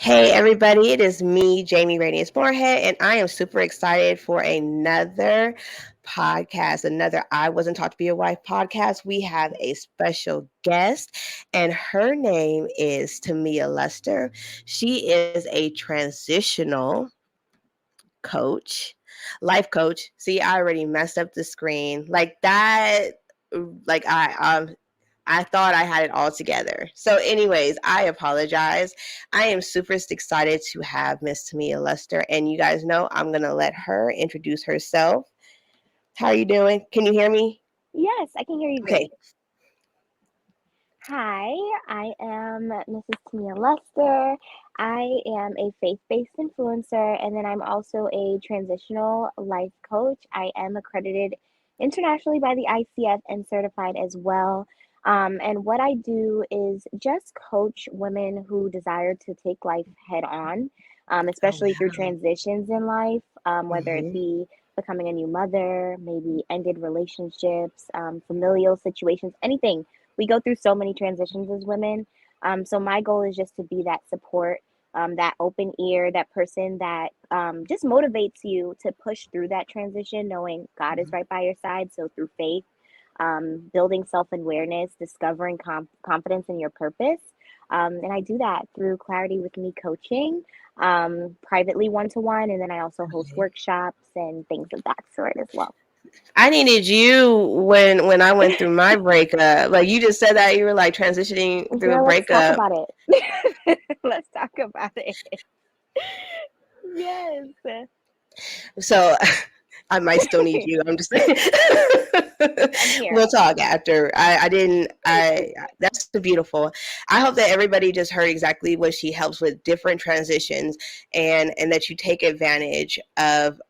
Hey everybody, it is me, Jamie Radiance Moorhead, and I am super excited for another podcast, another I Wasn't Taught to Be a Wife podcast. We have a special guest, and her name is Tamiah Luster. She is a transitional coach, life coach. See, I already messed up the screen. Like that, like I thought I had it all together. So, anyways, I apologize. I am super excited to have Miss Tamiah Luster, and you guys know I'm gonna let her introduce herself. How are you doing? Can you hear me? Yes, I can hear you Okay. great. Hi, I am Mrs.Tamiah Luster. I am a faith-based influencer, and then I'm also a transitional life coach. I am accredited internationally by the ICF and certified as well. And what I do is just coach women who desire to take life head on, Oh especially through wow. transitions in life, whether it Mm-hmm. be becoming a new mother, maybe ended relationships, familial situations, anything. We go through so many transitions as women. So my goal is just to be that support, that open ear, that person that just motivates you to push through that transition, knowing God is right by your side. So through faith, building self awareness, discovering confidence in your purpose. And I do that through Clarity with Me coaching, privately one to one. And then I also host Okay. workshops and things of that sort as well. I needed you when I went through my breakup. Like you just said that you were like transitioning through a Girl, let's talk breakup. about it. Let's talk about it. Yes. So I might still need you. I'm just saying. I'm We'll here. talk after. I didn't. That's beautiful. I hope that everybody just heard exactly what she helps with different transitions, and that you take advantage of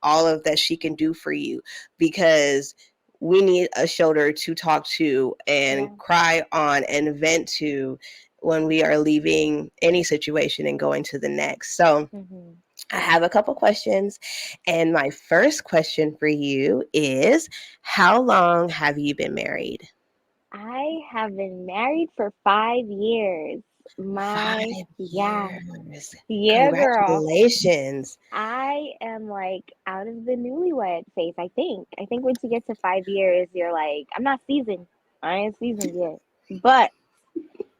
all of that she can do for you because we need a shoulder to talk to and Yeah. cry on and vent to when we are leaving any situation and going to the next. So Hmm. I have a couple questions. And my first question for you is how long have you been married? I have been married for 5 years. My, 5 years. yeah, yeah, girl. Congratulations. I am like out of the newlywed phase, I think. I think once you get to 5 years, you're like, I'm not seasoned. I ain't seasoned yet. But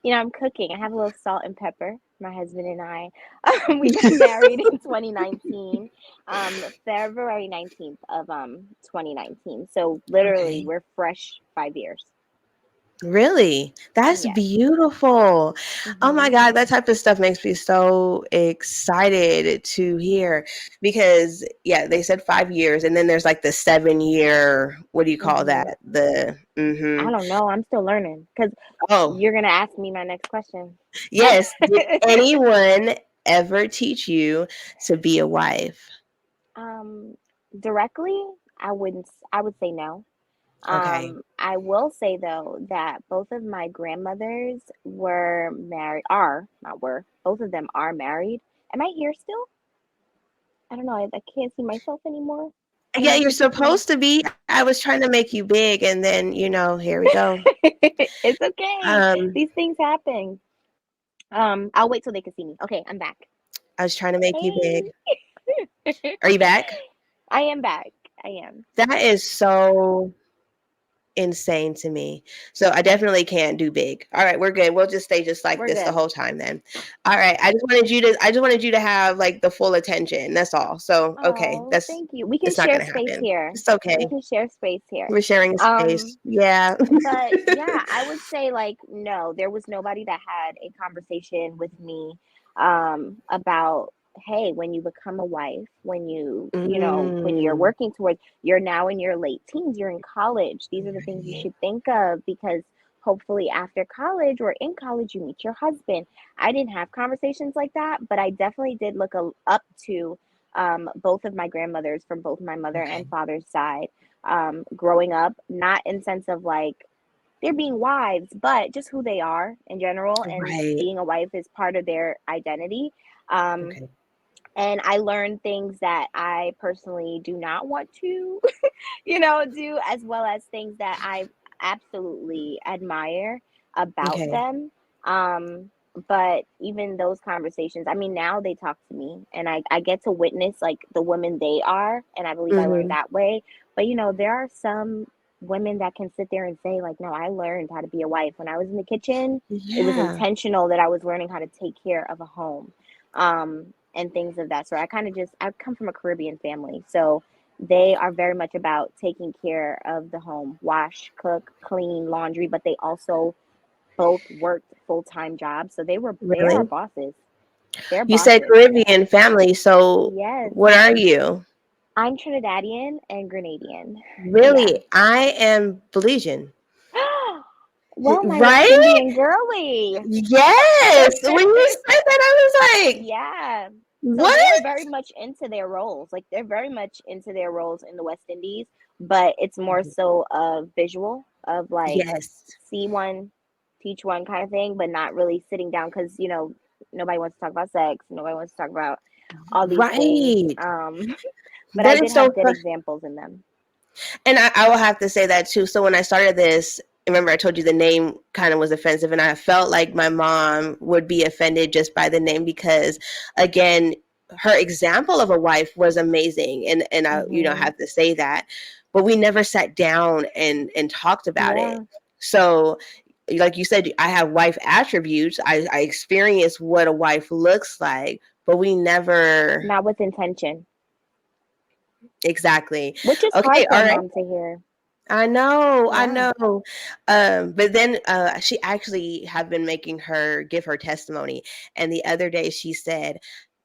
I'm cooking. I have a little salt and pepper. My husband and I, we got married in 2019, February 19th of 2019. So literally, Okay. we're fresh 5 years. Really? That's Yes. beautiful. Oh my Hmm. God, that type of stuff makes me so excited to hear because, yeah, they said 5 years, and then there's like the 7 year, what do you call Hmm. that? I don't know. I'm still learning because Oh, you're gonna ask me my next question. yes. Did anyone ever teach you to be a wife? um, Directly, I would say no. Okay. I will say though that both of my grandmothers were married, are not were, both of them are married. Am I here still? I don't know. I can't see myself anymore. I don't Yeah, know if you're you can see me. supposed to be. I was trying to make you big, and then, here we go. It's okay. Um, These things happen. I'll wait till they can see me. Okay, I'm back. I was trying to make you big. Hey. Are you back? I am back. I am. That is so insane to me. So I definitely can't do big. All right, we're good. We'll just stay just like We're this the good. whole time then. All right. I just wanted you to have like the full attention. That's all. So okay, Oh, that's thank you. We can it's not share gonna space happen. here. It's okay. We can share space here. We're sharing a Um, space. Yeah. but yeah, I would say like no, there was nobody that had a conversation with me about hey, when you become a wife, when you're Mm, working towards you're now in your late teens, you're in college. These are the things you right. should think of because hopefully after college or in college you meet your husband. I didn't have conversations like that, but I definitely did look up to both of my grandmothers from both my mother and Okay. father's side, growing up, not in sense of like they're being wives, but just who they are in general. And Right. being a wife is part of their identity. Um, Okay. and I learned things that I personally do not want to, do, as well as things that I absolutely admire about Okay. them. Um, But even those conversations, I mean, now they talk to me and I get to witness like the women they are. And I believe I learned Hmm. that way. But, there are some women that can sit there and say, like, no, I learned how to be a wife. When I was in the kitchen, it was Yeah. intentional that I was learning how to take care of a home and things of that sort. I come from a Caribbean family. So they are very much about taking care of the home, wash, cook, clean, laundry, but they also both worked full-time jobs, so they are Really? bosses. They're You said bosses. Caribbean family, so Yes. what are you? I'm Trinidadian and Grenadian. Yeah. Really? I am Belizean. Well, my West Right? Indian girly. Yes. When you said that, I was like, Yeah. So they are what? very much into their roles. Like they're very much into their roles in the West Indies, but it's more so of visual, of like Yes. see one, teach one kind of thing, but not really sitting down because, nobody wants to talk about sex. Nobody wants to talk about all these things. Right. But I That did is so have good fun. examples in them. And I will have to say that too. So when I started this, remember I told you the name kind of was offensive, and I felt like my mom would be offended just by the name because, again, her example of a wife was amazing, and I Hmm. have to say that, but we never sat down and talked about it. Yeah. So, like you said, I have wife attributes. I experience what a wife looks like, but we never Not with intention, exactly. which is hard Okay, for all a right. mom to hear. I know, I Yeah. know. But then she actually have been making her give her testimony. And the other day she said,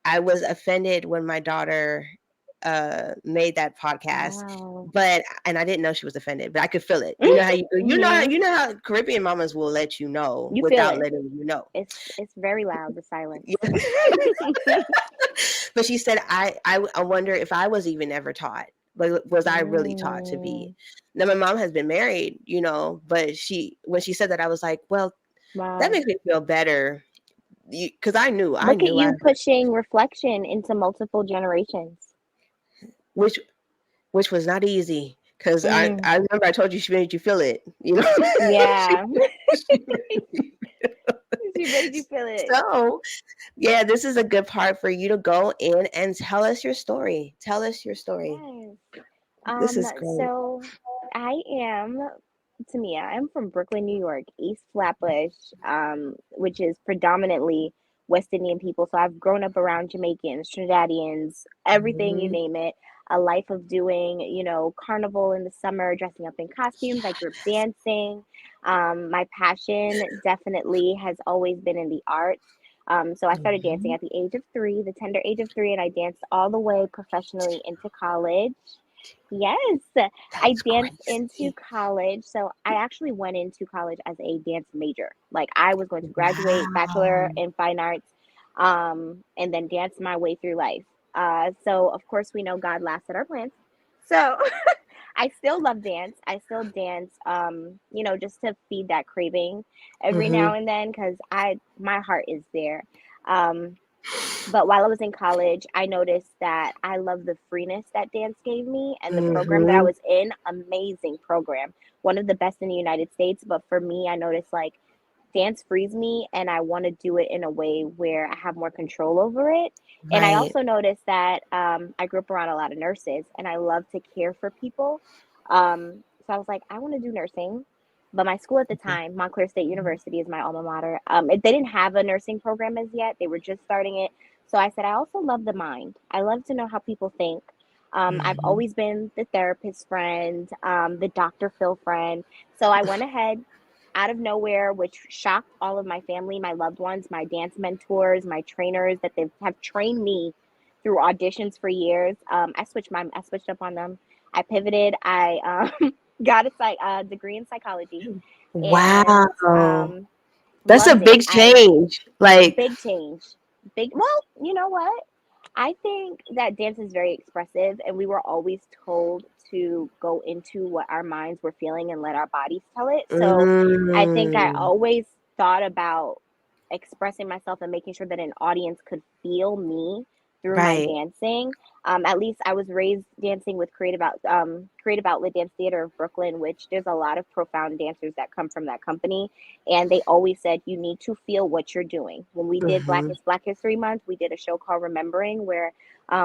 I was offended when my daughter made that podcast, Wow. but and I didn't know she was offended, but I could feel it. Hmm. You know how Caribbean mamas will let you know You feel without it. letting you know. It's very loud, the silence. But she said, I wonder if I was even ever taught. Like, was I really taught to be? Mm, Now, my mom has been married, but when she said that, I was like, well, that wow. makes me feel better. Because I Look at knew I, you pushing reflection into multiple generations. which, which was not easy. Because Mm, I remember I told you she made you feel it, yeah. She- She made you feel it. so, yeah, this is a good part for you to go in and tell us your story. Tell us your story. Yes. This is great. So I am Tamiah. I'm from Brooklyn, New York, East Flatbush, which is predominantly West Indian people. So I've grown up around Jamaicans, Trinidadians, everything you Mhm. name it. A life of doing, carnival in the summer, dressing up in costumes. I grew up dancing. My passion definitely has always been in the arts. So I started dancing Mhm. at the age of 3, the tender age of 3, and I danced all the way professionally into college. Yes, I That's danced into crazy. college. So I actually went into college as a dance major. Like I was going to graduate Wow. bachelor in fine arts, and then dance my way through life. So of course we know God laughs at our plans. So I still love dance. I still dance, just to feed that craving every now Mhm. and then because my heart is there. Um, but while I was in college, I noticed that I love the freeness that dance gave me and the program that I Mhm. was in, amazing program. One of the best in the United States, but for me, I noticed like dance frees me and I want to do it in a way where I have more control over it. And I Right. also noticed that I grew up around a lot of nurses and I love to care for people. So I was like, I want to do nursing. But my school at the Mhm. time, Montclair State Mhm. University is my alma mater. They didn't have a nursing program as yet. They were just starting it. So I said, I also love the mind. I love to know how people think. I've Mhm. always been the therapist friend, the Dr. Phil friend. So I went ahead out of nowhere, which shocked all of my family, my loved ones, my dance mentors, my trainers that they have trained me through auditions for years. I switched up on them. I pivoted. I got a degree in psychology, and Wow. That's a loved it. big change. Like, Big change. Well, you know what? I think that dance is very expressive, and we were always told to go into what our minds were feeling and let our bodies tell it. So I think I mm, always thought about expressing myself and making sure that an audience could feel me through my Right. dancing. At least I was raised dancing with Creative Outlet Dance Theater of Brooklyn, which there's a lot of profound dancers that come from that company, and they always said you need to feel what you're doing. When we did Hmm. Black History Month, we did a show called Remembering, where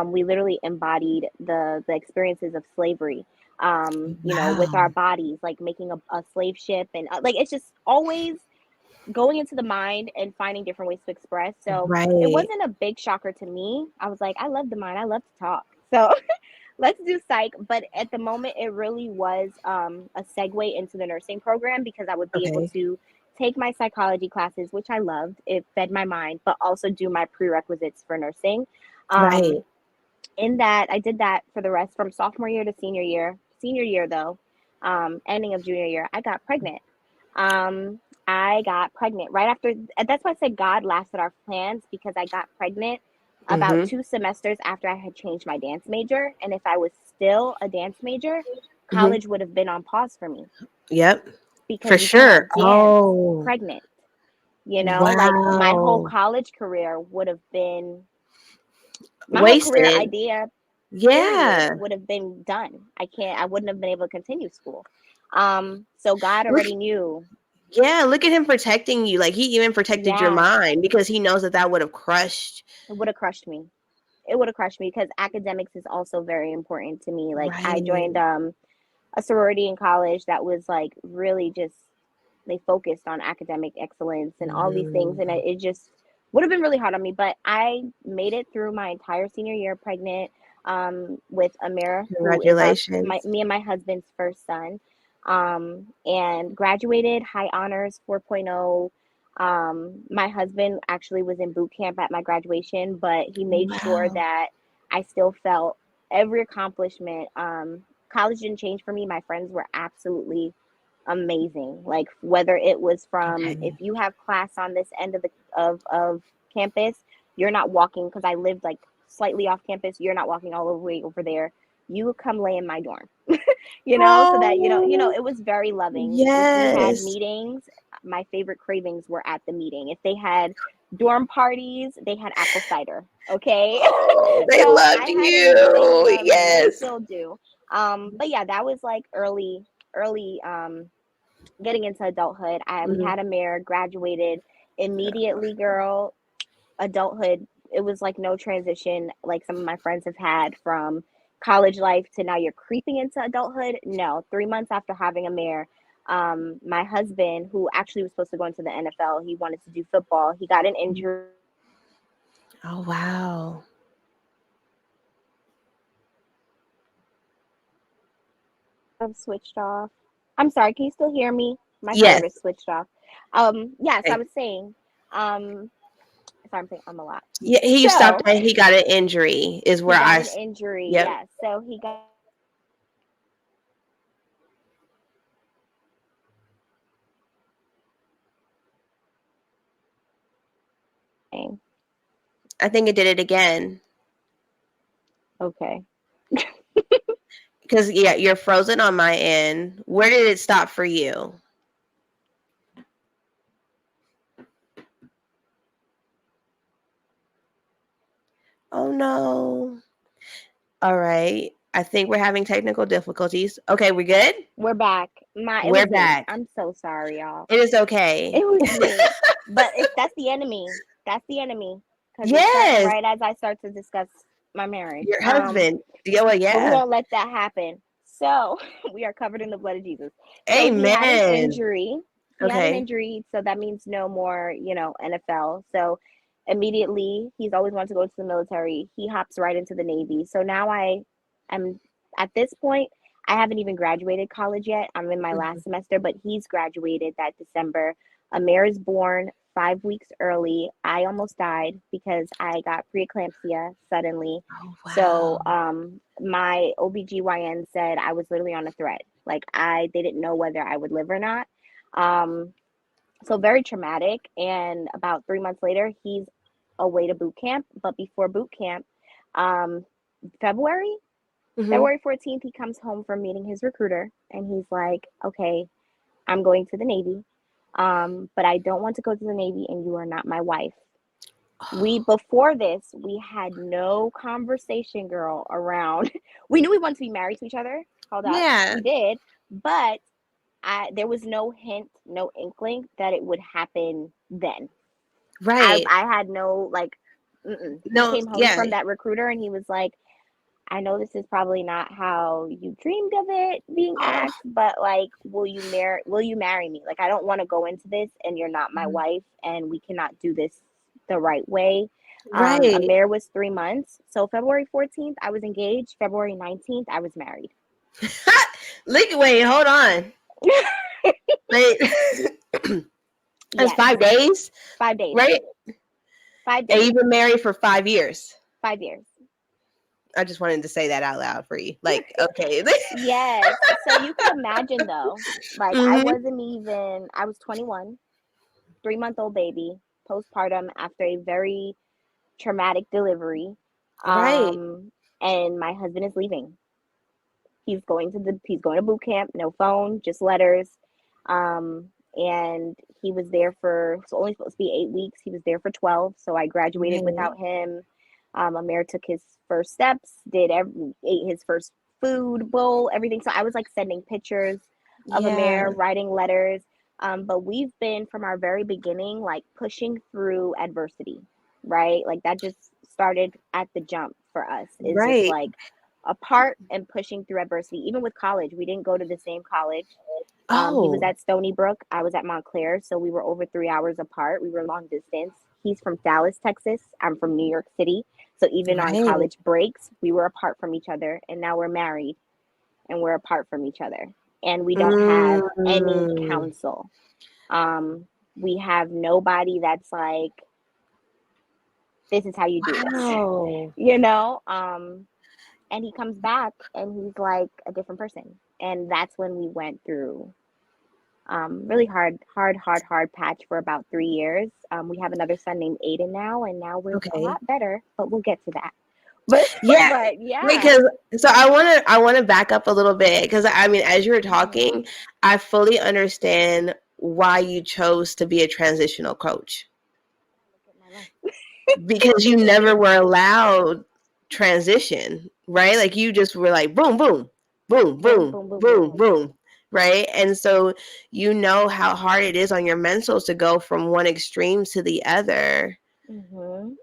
we literally embodied the experiences of slavery. With our Wow. bodies, like making a slave ship, and like it's just always going into the mind and finding different ways to express. So it Right. wasn't a big shocker to me. I was like, I love the mind. I love to talk. So let's do psych. But at the moment, it really was a segue into the nursing program because I would be able Okay. to take my psychology classes, which I loved. It fed my mind, but also do my prerequisites for nursing. Um, Right. in that, I did that for the rest from sophomore year to senior year. Senior year, though, ending of junior year, I got pregnant. I got pregnant right after. That's why I said God laughed at our plans because I got pregnant about Hmm. 2 semesters after I had changed my dance major. And if I was still a dance major, Hmm. college would have been on pause for me Yep. because For you sure. cannot dance Oh, pregnant. Like my whole wow. college career would have been, my whole career Wasted. idea period Yeah. would have been done. I wouldn't have been able to continue school. So God Look. already knew. Yeah. Look at him protecting you. Like he even protected your Yeah, mind because he knows that that would have crushed. it would have crushed me. It would have crushed me because academics is also very important to me. Like I joined Right. a sorority in college that was like really just, they focused on academic excellence and all these things, and Mhm. it just would have been really hard on me. But I made it through my entire senior year pregnant, with Amira, who is Congratulations. me and my husband's first son, and graduated high honors 4.0. My husband actually was in boot camp at my graduation, but he made sure Wow. that I still felt every accomplishment. College didn't change for me. My friends were absolutely amazing. Like whether it was from, if Okay. you have class on this end of the of campus, you're not walking, because I lived like slightly off campus. You're not walking all the way over there. You would come lay in my dorm, so that Oh, it was very loving. If we had yes. meetings, my favorite cravings were at the meeting. If they had dorm parties, they had apple cider. Okay. Oh, they So loved I had it, they you. love me, they Yes. still do. But yeah, that was like early getting into adulthood. We Mhm. had a mayor, graduated immediately, girl. Adulthood, it was like no transition like some of my friends have had from college life to now you're creeping into adulthood. No, 3 months after having a mayor, my husband, who actually was supposed to go into the NFL, he wanted to do football. He got an injury. Oh, wow. I've switched off. I'm sorry, can you still hear me? My Yes. service switched off. Yes, I Okay. was saying, um, sorry, I'm saying a lot. Yeah, he stopped So and he got an injury is he where got an injury, yep. yes. So he got I think it did it again. okay. Because yeah, you're frozen on my end. Where did it stop for you? Oh no. All right. I think we're having technical difficulties. Okay, we good? We're back. It We're was me. back. I'm so sorry, y'all. It is okay. It was me. But that's the enemy. That's the enemy. Because it's starting Yes, right as I start to discuss my marriage. your husband. Yeah, well, But we yeah. won't let that happen. So we are covered in the blood of Jesus. So he had an Amen. injury. He had an Okay. injury, so that means no more, NFL. So immediately, he's always wanted to go to the military. He hops right into the Navy. So now I am at this point, I haven't even graduated college yet. I'm in my Mhm. last semester, but he's graduated that December. Amir is born 5 weeks early. I almost died because I got preeclampsia suddenly. Oh, So wow. my OBGYN said I was literally on a thread. Like they didn't know whether I would live or not. Um, so very traumatic. And about 3 months later, he's away to boot camp. But before boot camp, um, February, Mhm. February 14th, he comes home from meeting his recruiter and he's like, okay, I'm going to the Navy. But I don't want to go to the Navy and you are not my wife. Before this, we had no conversation, girl, around. We knew we wanted to be married to each other. Hold up, Yeah. we did, but there was no hint, no inkling that it would happen then. Right. I had no like. He No, came home yeah. from that recruiter and he was like, I know this is probably not how you dreamed of it being Oh, asked, but like, will you marry me? Like, I don't want to go into this and you're not my wife and we cannot do this the right way. right. Amir was 3 months. So February 14th, I was engaged. February 19th, I was married. Wait, hold on. Wait. That's Yes, 5 days, 5 days, right? And 5 days, you've been married for 5 years. 5 years. I just wanted to say that out loud for you. Like, okay. Yes. So you could imagine though, like Hmm. I was 21, 3-month-old baby, postpartum after a very traumatic delivery. Right. Um, and my husband is leaving. He's going to boot camp, no phone, just letters. And he was there for it's only supposed to be 8 weeks. He was there for 12. So I graduated Right. without him. Amir took his first steps, ate his first food bowl, everything. So I was like sending pictures of Yeah. Amir, writing letters. But we've been from our very beginning, like pushing through adversity, right? Like that just started at the jump for us, is just Right. like apart and pushing through adversity. Even with college, we didn't go to the same college. He was Oh, at Stony Brook. I was at Montclair. So we were over 3 hours apart. We were long distance. He's from Dallas, Texas. I'm from New York City. So even on right. college breaks, we were apart from each other. And now we're married and we're apart from each other. And we don't have any Mm, counsel. We have nobody that's like, this is how you do this, wow. you know? And he comes back and he's like a different person. And that's when we went through really hard patch for about 3 years. We have another son named Aiden now, and now we're a Okay. lot better, but we'll get to that. But Yeah. but yeah. Because so I want to back up a little bit because I mean as you were Mhm. talking, I fully understand why you chose to be a transitional coach Look at my life. because you never were allowed transition, right? Like you just were like boom, boom, boom, Boom, boom, boom, boom, boom. boom, boom, right? And so you know how hard it is on your mentals to go from one extreme to the other. Mhm.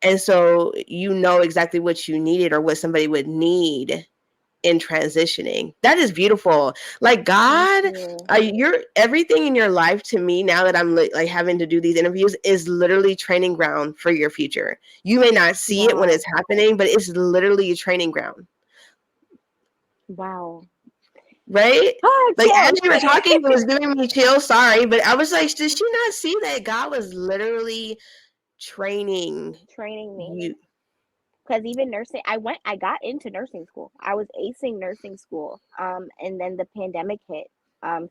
And so you know exactly what you needed or what somebody would need in transitioning. That is beautiful. Like Thank God, you. you're everything in your life to me now that I'm like having to do these interviews is literally training ground for your future. You may not see it when Wow. it's happening, but it's literally a training ground, Wow. right? Ah, Like as chills. you were talking, it was giving me chills. Sorry, but I was like, did she not see that God was literally training Training me. you? Because even nursing, I got into nursing school. I was acing nursing school. And then the pandemic hit.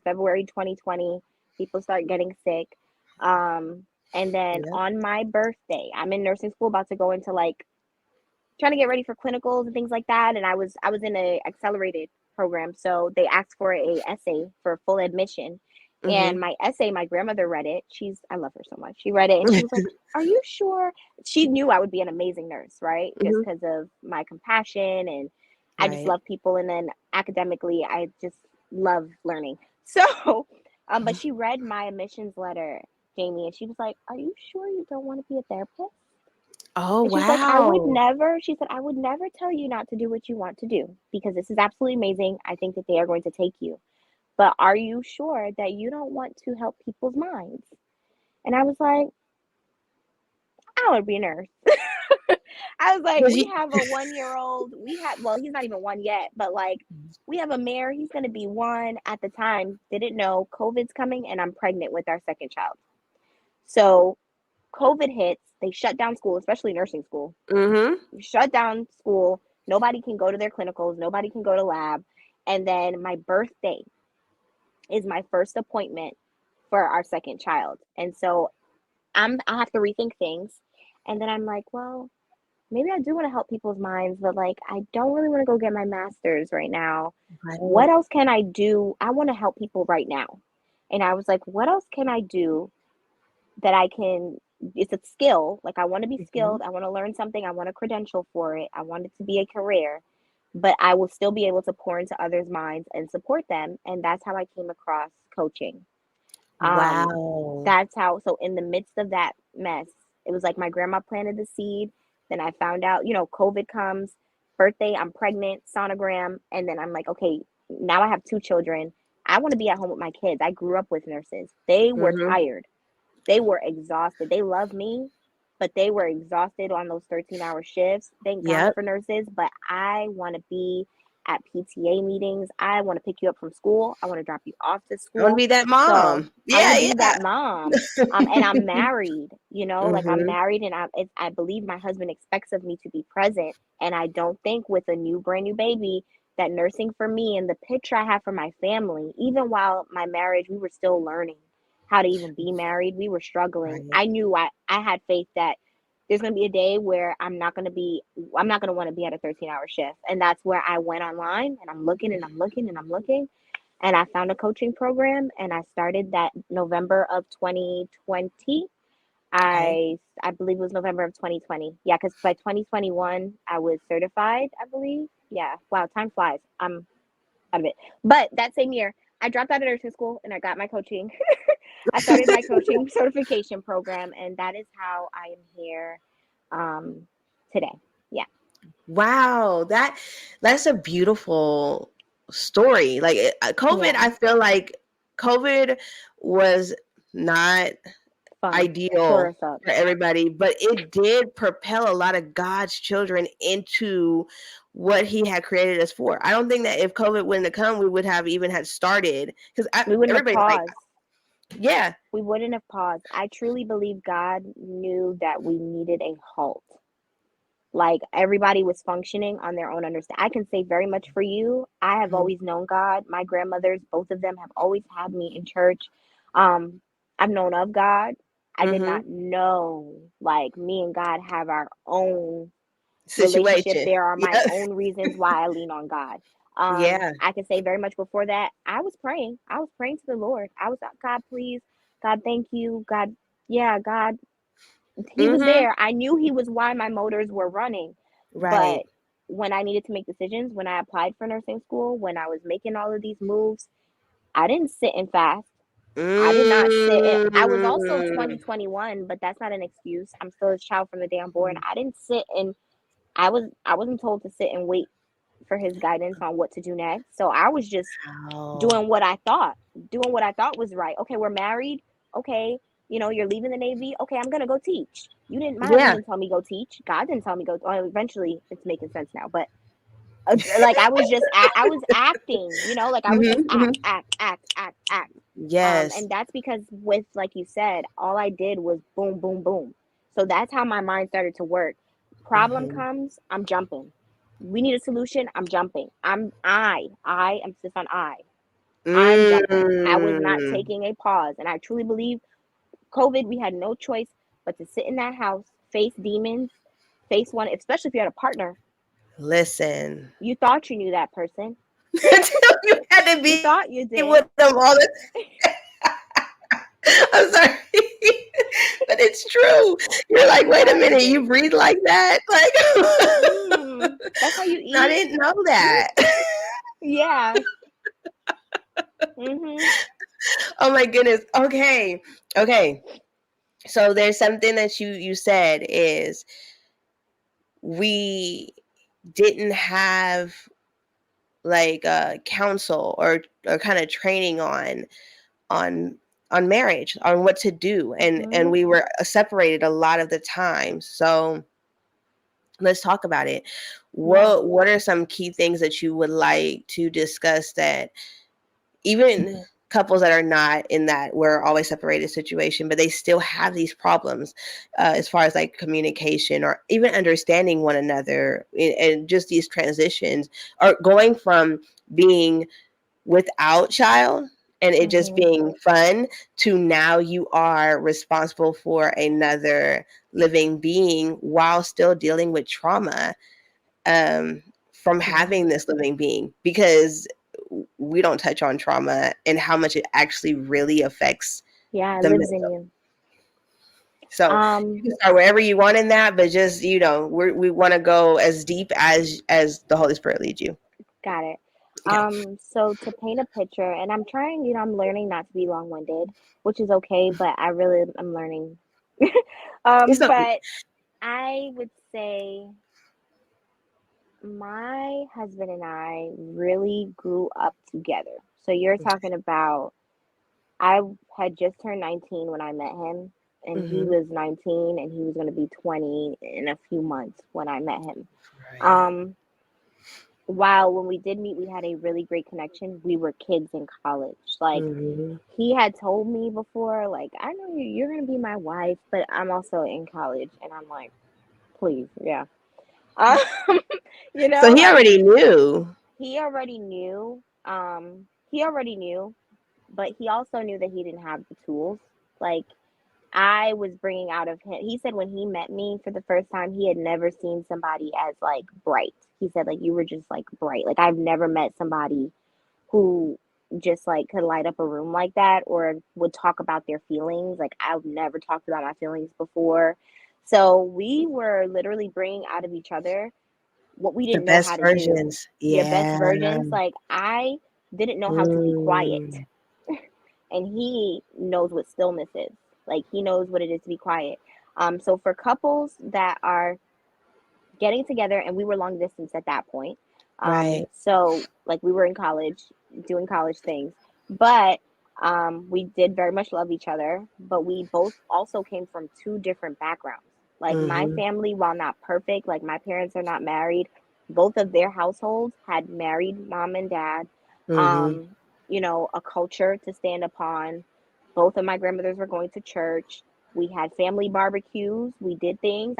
February 2020, people start getting sick. Um, and then Yeah. on my birthday, I'm in nursing school, about to go into like trying to get ready for clinicals and things like that. And I was in a accelerated program, so they asked for a essay for full admission. And Hmm. my essay, my grandmother read it. I love her so much. She read it and she was like, "Are you sure?" She knew I would be an amazing nurse, right? Just Hmm. because of my compassion and I just Right. love people. And then academically, I just love learning. So, but she read my admissions letter, Jamie, and she was like, "Are you sure you don't want to be a therapist?" Oh And she's like, wow. she said, I would never tell you not to do what you want to do because this is absolutely amazing. I think that they are going to take you. But are you sure that you don't want to help people's minds? And I was like, I want to be a nurse. I was like, 'Cause we you- have a 1 year old. Well, he's not even one yet, but like, we have a mare. He's going to be one at the time. Didn't know COVID's coming, and I'm pregnant with our second child. So COVID hits, they shut down school, especially nursing school. Mhm. Shut down school. Nobody can go to their clinicals. Nobody can go to lab. And then my birthday is my first appointment for our second child. And so I have to rethink things. And then I'm like, well, maybe I do want to help people's minds, but like I don't really want to go get my master's right now. What Right. else can I do? I want to help people right now. And I was like, what else can I do that I can it's a skill. Like I want to be Mhm. skilled. I want to learn something. I want a credential for it. I want it to be a career, but I will still be able to pour into others' minds and support them. And that's how I came across coaching. Um, Wow. that's how, so in the midst of that mess, it was like my grandma planted the seed. Then I found out, COVID comes, birthday, I'm pregnant, sonogram. And then I'm like, okay, now I have two children. I want to be at home with my kids. I grew up with nurses. They were Mhm. tired. They were exhausted. They love me, but they were exhausted on those 13-hour shifts. Thank God Yep. for nurses, but I want to be at PTA meetings. I want to pick you up from school. I want to drop you off to I want to school. be that So mom. I want to Yeah, be yeah. that mom. And I'm married, like I'm Mhm. married, and I believe my husband expects of me to be present. And I don't think with a brand new baby, that nursing for me and the picture I have for my family, even while my marriage, we were still learning how to even be married. We were struggling. Right. I knew I had faith that there's going to be a day where I'm not going to want to be at a 13-hour shift. And that's where I went online and I'm looking and I'm looking and I'm looking. And I found a coaching program and I started that November of 2020. Okay. I believe it was November of 2020. Yeah, because by 2021 I was certified, I believe. Yeah. Wow, time flies. I'm out of it. But that same year, I dropped out of nursing school and I got my coaching. I started my coaching certification program, and that is how I am here today. Yeah. Wow, that's a beautiful story. Like COVID, Yeah. I feel like COVID was not Fun. Tore ideal us up. for everybody, but it did propel a lot of God's children into what He had created us for. I don't think that if COVID wouldn't have come, we would have even had started because We wouldn't have everybody's like, paused. yeah, We wouldn't have paused. I truly believe God knew that we needed a halt. Like everybody was functioning on their own understanding. I can say very much for you. I have mhm, always known God. My grandmothers, both of them, have always had me in church. Um, I've known of God. I did mhm, not know like me and God have our own relationship. situation. There are my Yeah, own reasons why I lean on God. yeah, I can say very much before that, I was praying. I was praying to the Lord. I was like, God, please, God, thank you. God, yeah, God, he was hmm, there. I knew he was why my motors were running. right. But when I needed to make decisions, when I applied for nursing school, when I was making all of these moves, I didn't sit and fast. I did not sit. I was also Mm. 2021, but that's not an excuse. I'm still a child from the day I'm born. I didn't sit and I wasn't told to sit and wait for his guidance on what to do next. So I was just Wow. doing what I thought was right. Okay, we're married. Okay, you're leaving the Navy. Okay, I'm gonna go teach. My husband Yeah. didn't tell me go teach. God didn't tell me go. Well, eventually, it's making sense now. But like I was acting. Like I was just Mhm, act, mhm. act, act, act, act. Yes. And that's because with like you said, all I did was boom, boom, boom. So that's how my mind started to work. Problem Mhm. comes, I'm jumping. We need a solution, I'm jumping. I emphasis on I'm jumping. I was not Mm. taking a pause. And I truly believe COVID, we had no choice but to sit in that house, face demons, face one, especially if you had a partner. Listen. You thought you knew that person. You had to You be thought you with did. them all the I'm sorry. But it's true. You're like, You wait a thought you minute, you did. breathe like that? That's how you I eat. didn't know that. Yeah. Mhm. Oh my goodness. Okay. Okay. So there's something that you said is we didn't have like counsel or kind of training on on marriage, on what to do, and Mhm. we were separated a lot of the time. So let's talk about it. Yeah. What are some key things that you would like to discuss that even couples that are not in that we're always separated situation, but they still have these problems as far as like communication or even understanding one another, and just these transitions are going from being without child and it just Mhm. being fun to now you are responsible for another living being while still dealing with trauma um, from Yeah. having this living being, because we don't touch on trauma and how much it actually really affects Yeah, it the lives in mental. you. So you Um, can start wherever you want in that, but just we want to go as deep as the Holy Spirit leads you. got it. Okay, So to paint a picture, and I'm trying, I'm learning not to be long-winded, which is okay, but I really am learning. it's not. But I would say my husband and I really grew up together. So you're talking about I had just turned 19 when I met him, and he Mm-hmm. was 19, and he was going to be 20 in a few months when I met him. Right. Um, while when we did meet, we had a really great connection. We were kids in college. Like, Mm-hmm. he had told me before, like, I know you're going to be my wife, but I'm also in college. And I'm like, please, yeah. Um, So he like, already knew. he already knew. He already knew, but he also knew that he didn't have the tools. Like, I was bringing out of him. He said when he met me for the first time, he had never seen somebody as like bright. He said like you were just like bright. Like I've never met somebody who just like could light up a room like that or would talk about their feelings. Like I've never talked about my feelings before. So we were literally bringing out of each other what we The didn't know how best to do. versions. Your best Yeah. versions. Like I didn't know how to be quiet, Mm. and he knows what stillness is. Like he knows what it is to be quiet. So for couples that are getting together, and we were long distance at that point. Right. So like we were in college doing college things, but we did very much love each other, but we both also came from two different backgrounds. Like my Mm-hmm. family, while not perfect, like my parents are not married, both of their households had married mom and dad. Mm-hmm. Um, a culture to stand upon. Both of my grandmothers were going to church. We had family barbecues. We did things.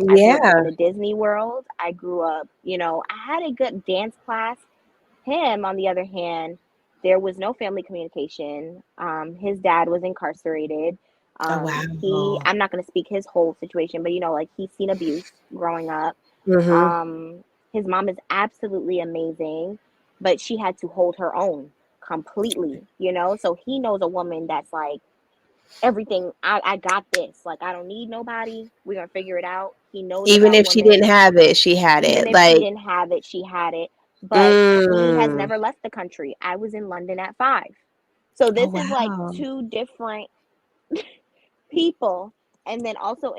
I grew up going Yeah. to Disney World. I grew up, I had a good dance class. Him, on the other hand, there was no family communication. His dad was incarcerated. Oh He, wow. I'm not going to speak his whole situation, but like he's seen abuse growing up. Mm-hmm. Um, his mom is absolutely amazing, but she had to hold her own completely, So he knows a woman that's like, everything, I got this. Like, I don't need nobody. We're going to figure it out. He knows Even about if she didn't women. have it, she had Even it. if she Like, didn't have it, she had it. But he has mm. never left the country. I was in London at 5. So Oh this is like wow. two different people. And then also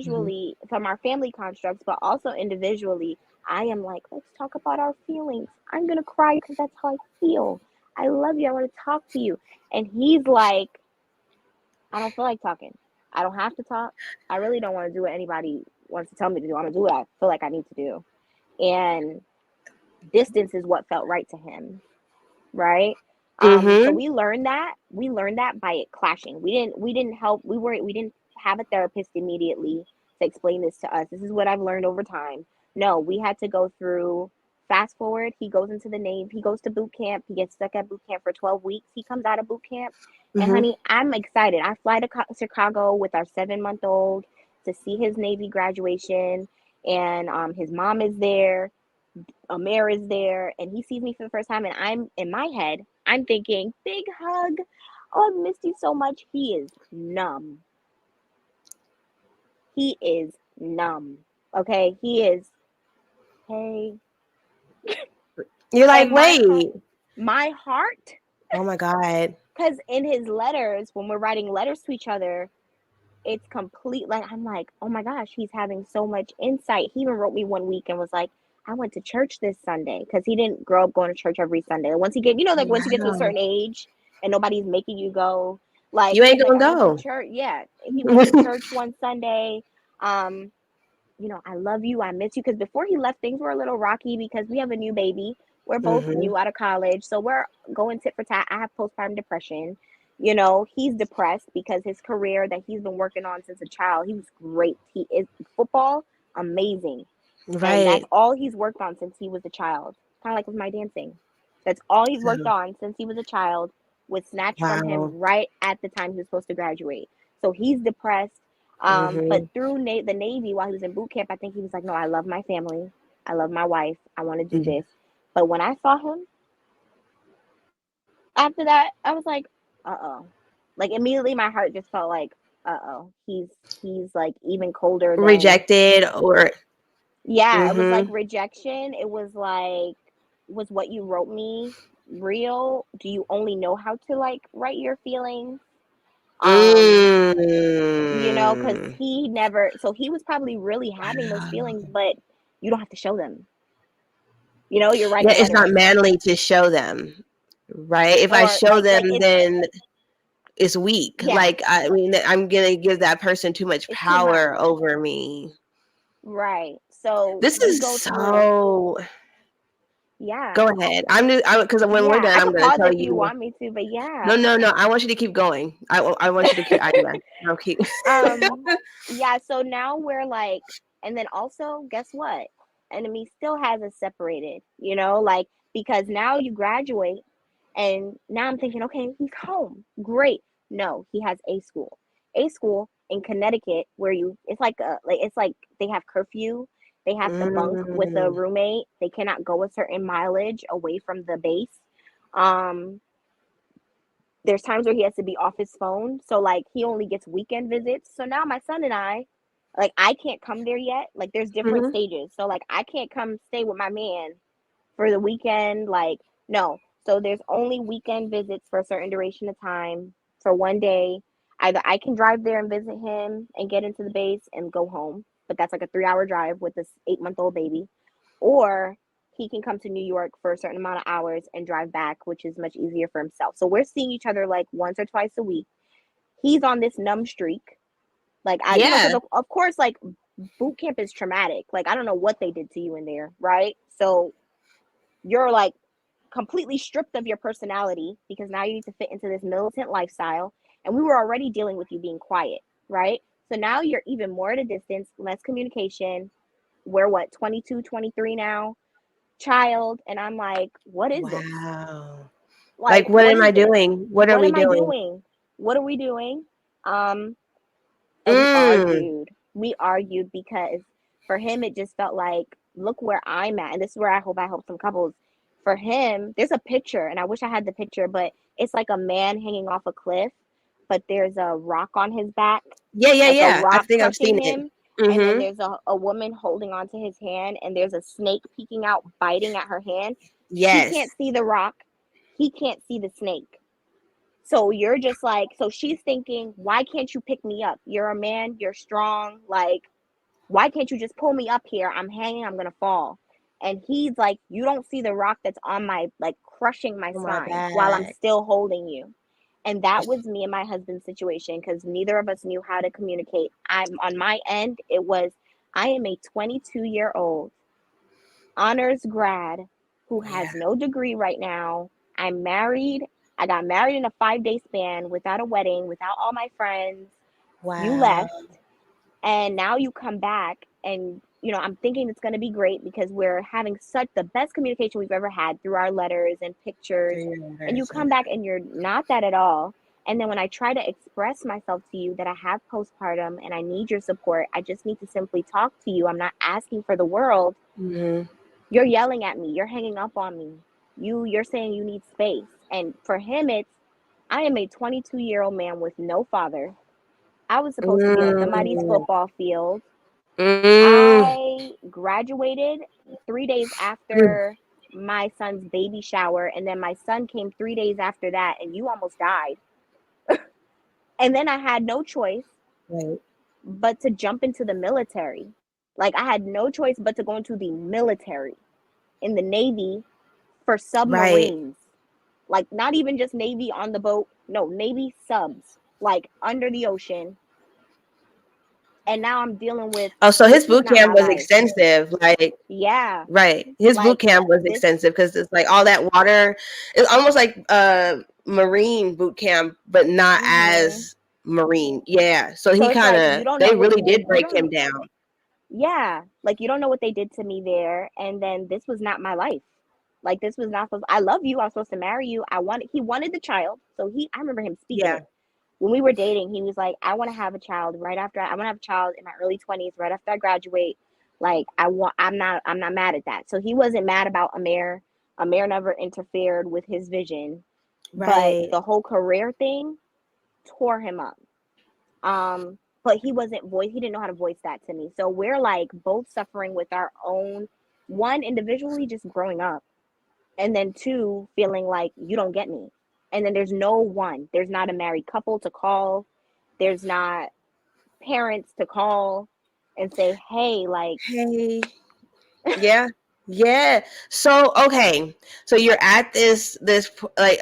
Mm-hmm. individually from our family constructs, but also individually, I am like, let's talk about our feelings. I'm going to cry because that's how I feel. I love you. I want to talk to you. And he's like, I don't feel like talking. I don't have to talk. I really don't want to do what anybody wants to tell me to do. I'm going to do what I feel like I need to do. And distance is what felt right to him, right? So Mm-hmm. we learned that by it clashing. We didn't help. We didn't have a therapist immediately to explain this to us. This is what I've learned over time. No, we had to go through. Fast forward, he goes into the Navy. He goes to boot camp. He gets stuck at boot camp for 12 weeks. He comes out of boot camp, and Mm-hmm. honey, I'm excited. I fly to Chicago with our 7-month-old to see his Navy graduation, and his mom is there. Amir is there, and he sees me for the first time, and I'm in my head, I'm thinking, big hug. Oh, I missed you so much. He is numb. He is numb. Okay, he is. Hey, You're like, and wait. my heart, Oh my God. because in his letters, when we're writing letters to each other, it's complete. Like I'm like, oh my gosh, he's having so much insight. He even wrote me one week and was like, I went to church this Sunday because he didn't grow up going to church every Sunday. Once he get, like once you get to a Wow. certain age and nobody's making you go, like You he's ain't like, gonna I went to go. church. Yeah, he went to church one Sunday. Um, I love you. I miss you. Because before he left, things were a little rocky because we have a new baby. We're both Mm-hmm. new out of college. So we're going tit for tat. I have postpartum depression. He's depressed because his career that he's been working on since a child, he was great. He is football, amazing. And that's Right. all he's worked on since he was a child. Kind of like with my dancing. That's all he's worked So, on since he was a child, was snatched from wow. him right at the time he was supposed to graduate. So he's depressed. But Mm-hmm. through the Navy, while he was in boot camp, I think he was like, no, I love my family. I love my wife. I want to do Mm-hmm. this. But when I saw him after that, I was like, uh oh. Like immediately my heart just felt like, he's like even colder than, Rejected or yeah, it was like mm-hmm. rejection. It was like, was what you wrote me real? Do you only know how to like write your feelings? Um, you know, because Mm. he never, so he was probably really having those Wow. feelings, but you don't have to show them. You know, you're Yeah, writing it's not letters, manly to show them, right? If I or show them, like it's, then it's weak. yeah, Like I mean, I'm gonna give that person too much it's too much. power over me. Right. So This we is go through, so. yeah, Go ahead. I'm just because when we're yeah. done, I I'm could gonna pause tell if you you. want me to, but No, yeah. no, no. I want you to keep going. I want you to keep. Yeah, I'll keep. Um, yeah, so now we're like, and then also, guess what? Enemy still has us separated, you know, like, because now you graduate, and now I'm thinking, okay, he's home. Great. No, he has a school. A school in Connecticut where you, it's like it's like they have curfew. They have to bunk with a Mm, roommate. They cannot go a certain mileage away from the base. Um, there's times where he has to be off his phone. So like he only gets weekend visits. So now my son and I, like, I can't come there yet. Like there's different mhm. stages. So like I can't come stay with my man for the weekend. Like, no. So there's only weekend visits for a certain duration of time for one day. Either I can drive there and visit him and get into the base and go home, but that's like a 3 hour drive with this 8 month old baby. Or he can come to New York for a certain amount of hours and drive back, which is much easier for himself. So we're seeing each other like once or twice a week. He's on this numb streak. Like I, you know, because Yeah. of course, like boot camp is traumatic. Like I don't know what they did to you in there, right? So you're like completely stripped of your personality because now you need to fit into this militant lifestyle. And we were already dealing with you being quiet, right? So now you're even more at a distance, less communication. We're what, 22, 23 now, child. And I'm like, what is this? Wow. Like, Like, what what am is I this? doing? What are What we am I doing? doing? What are we doing? Um, and we Mm. argued. We argued because for him it just felt like, look where I'm at. And this is where I hope some couples, for him, there's a picture, and I wish I had the picture, but it's like a man hanging off a cliff, but there's a rock on his back, Yeah, yeah, like a yeah. I rock think I've crushing seen it. him. And then Mm-hmm. there's a woman holding onto his hand, and there's a snake peeking out, biting at her hand. She can't Yes. see the rock. He can't see the snake. So you're just like, so she's thinking, why can't you pick me up? You're a man, you're strong. Like, why can't you just pull me up here? I'm hanging, I'm gonna fall. And he's like, you don't see the rock that's on my, like, crushing my On my spine while I'm back. still holding you. And that was me and my husband's situation because neither of us knew how to communicate. I'm on my end, it was, I am a 22-year-old honors grad who Yeah. has no degree right now. I'm married. I got married in a 5 day span without a wedding, without all my friends. You Wow. left, and now you come back, and you know, I'm thinking it's going to be great because we're having such the best communication we've ever had through our letters and pictures. 3 years. And you come back and you're not that at all. And then when I try to express myself to you that I have postpartum and I need your support, I just need to simply talk to you. I'm not asking for the world. Mm-hmm. You're yelling at me. You're hanging up on me. You're saying you need space. And for him, it's, I am a 22-year-old man with no father. I was supposed to be on somebody's Mm. football field. Mm. I graduated 3 days after my son's baby shower, and then my son came 3 days after that, and you almost died. And then I had no choice Right. but to jump into the military. Like, I had no choice but to go into the military in the Navy for Right. submarines. Like, not even just Navy on the boat, no, Navy subs, like under the ocean. And now I'm dealing with, Oh, so his this was boot not my camp was life. extensive. Like, Yeah. right. His boot Like, camp was this, extensive because it's like all that water. It's almost like Marine boot camp, but not mm-hmm. as Marine. Yeah. So So he it's kind like, you of, don't know they what, really did you break don't, him down. yeah. Like, you don't know what they did to me there. And then this was not my life. Like, this was not supposed, I love you. I was supposed to marry you. He wanted the child. So I remember him speaking Yeah. it. When we were dating, he was like, I want to have a child right after, I want to have a child in my early 20s, right after I graduate. Like, I'm not mad at that. So he wasn't mad about Amir. Amir never interfered with his vision. But Right. the whole career thing tore him up. But he didn't know how to voice that to me. So we're like both suffering with our own, one, individually just growing up, and then two, feeling like you don't get me. And then there's not a married couple to call, there's not parents to call and say, hey, like, Hey. Yeah. Yeah. So okay. So you're at this like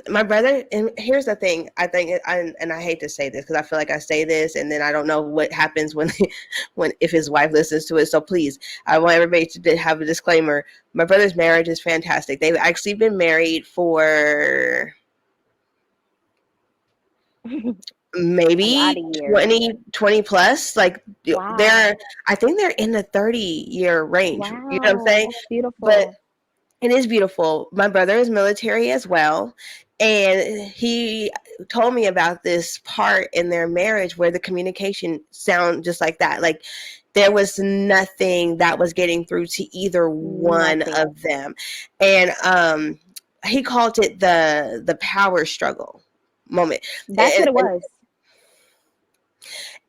my brother, and here's the thing. I think and I hate to say this because I feel like I say this and then I don't know what happens when when if his wife listens to it. So please, I want everybody to have a disclaimer. My brother's marriage is fantastic. They've actually been married for a lot maybe of years. 20 plus, like Wow. they're, I think they're in the 30-year range, you know what I'm Wow, saying? that's But beautiful. it is beautiful. My brother is military as well, and he told me about this part in their marriage where the communication sound just like that, like there was nothing that was getting through to either one Nothing. of them. And he called it the power struggle moment. That's what it was.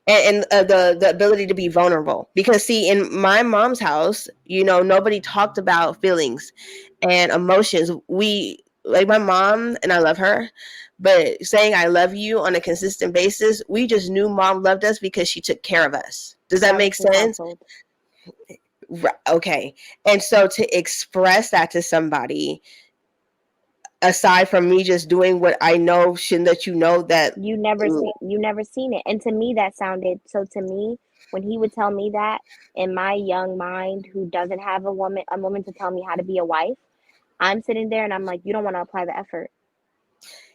The ability to be vulnerable, because see, in my mom's house, you know, nobody talked about feelings and emotions. We, like, my mom, and I love her, but saying I love you on a consistent basis, we just knew mom loved us because she took care of us. Does that That was make his sense? household. Okay. And so to express that to somebody, aside from me just doing what I know should let you know that. You never seen it. And to me that sounded so, to me, when he would tell me that, in my young mind, who doesn't have a woman to tell me how to be a wife, I'm sitting there and I'm like, you don't want to apply the effort.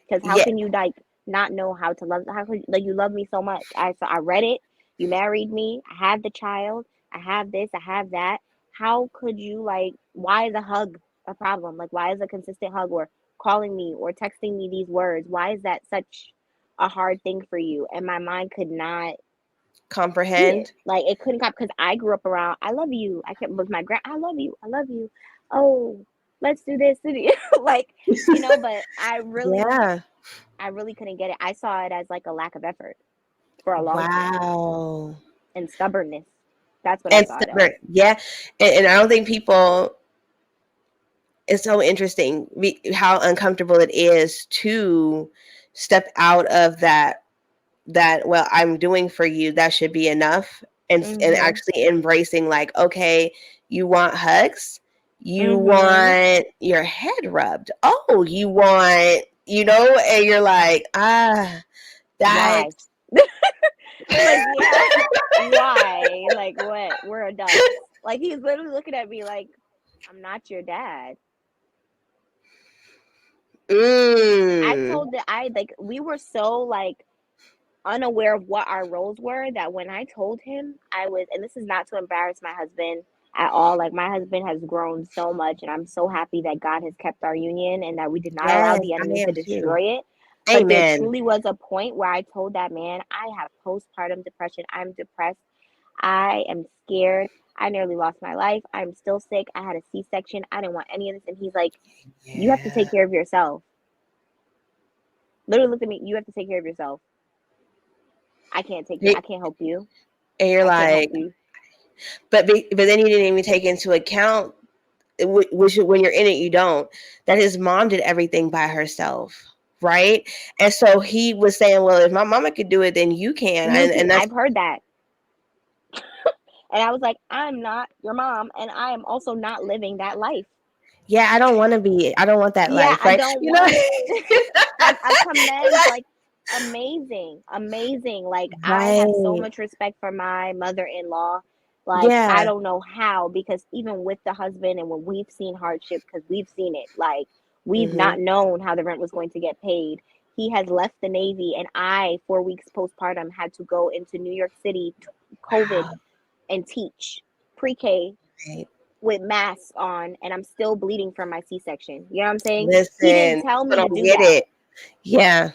Because how Yeah. can you, like, not know how to love? How could, like, you love me so much? I read it. You married me. I have the child. I have this. I have that. How could you, like? Why is a hug a problem? Like, why is a consistent hug, or calling me or texting me these words? Why is that such a hard thing for you? And my mind could not see it. Comprehend. Like, it couldn't come, because I grew up around, I love you. I kept with my grand. I love you. I love you. Oh, let's do this. Like, but Yeah. I really couldn't get it. I saw it as like a lack of effort for a long time, Wow. and stubbornness. That's what I And saw it as. stubborn. Yeah. And I don't think people, it's so interesting how uncomfortable it is to step out of that, well, I'm doing for you, that should be enough, and Mhm. actually embracing, like, okay, you want hugs, you Mhm. want your head rubbed, oh, you want, and you're like, that. Why? Like, yeah. Why? Like, what? We're adults. Like, he's literally looking at me like, I'm not your dad. I mm, told that I like we were so, like, unaware of what our roles were, that when I told him I was, and this is not to embarrass my husband at all, like, my husband has grown so much, and I'm so happy that God has kept our union and that we did not allow yes, the I enemy to am too. destroy it. But there Amen. truly was a point where I told that man, I have postpartum depression. I'm depressed. I am scared. I nearly lost my life. I'm still sick. I had a C-section. I didn't want any of this. And he's like, you have to Yeah. take care of yourself. Literally looked at me, you have to take care of yourself. I can't help you. And you're I can't help like, you. but then he didn't even take into account, which when you're in it, you don't, that his mom did everything by herself, right? And so he was saying, well, if my mama could do it, then you can. You can, And that's, I've heard that. And I was like, I'm not your mom, and I am also not living that life. yeah, I don't want that Yeah, life, I right? don't You know. want it. I commend, like, amazing, amazing. Like, I have so Right. much respect for my mother-in-law. Like, I Yeah. don't know how, because even with the husband, and when we've seen hardship, because we've seen it, like, we've Hmm. not known how the rent was going to get paid. He has left the Navy, and I, 4 weeks postpartum, had to go into New York City, COVID, Wow. and teach pre-K Right. with masks on, and I'm still bleeding from my C-section. You know what I'm saying? He didn't Listen, tell people me to don't do get that. it. Yeah.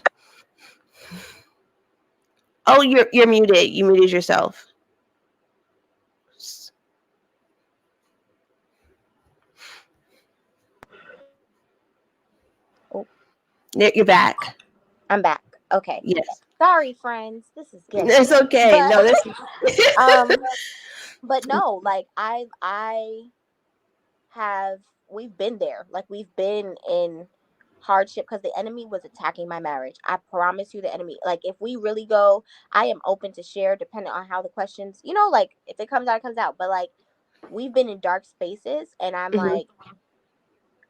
Oh, you're muted. You muted yourself. Oh, You're back. I'm back. Okay. Yes. Sorry, friends. This is getting It's there. okay. But No, this. um but no, like I have we've been there. Like we've been in hardship because the enemy was attacking my marriage. I promise you the enemy. Like if we really go, I am open to share depending on how the questions, like if it comes out, it comes out. But like we've been in dark spaces and I'm Mhm. like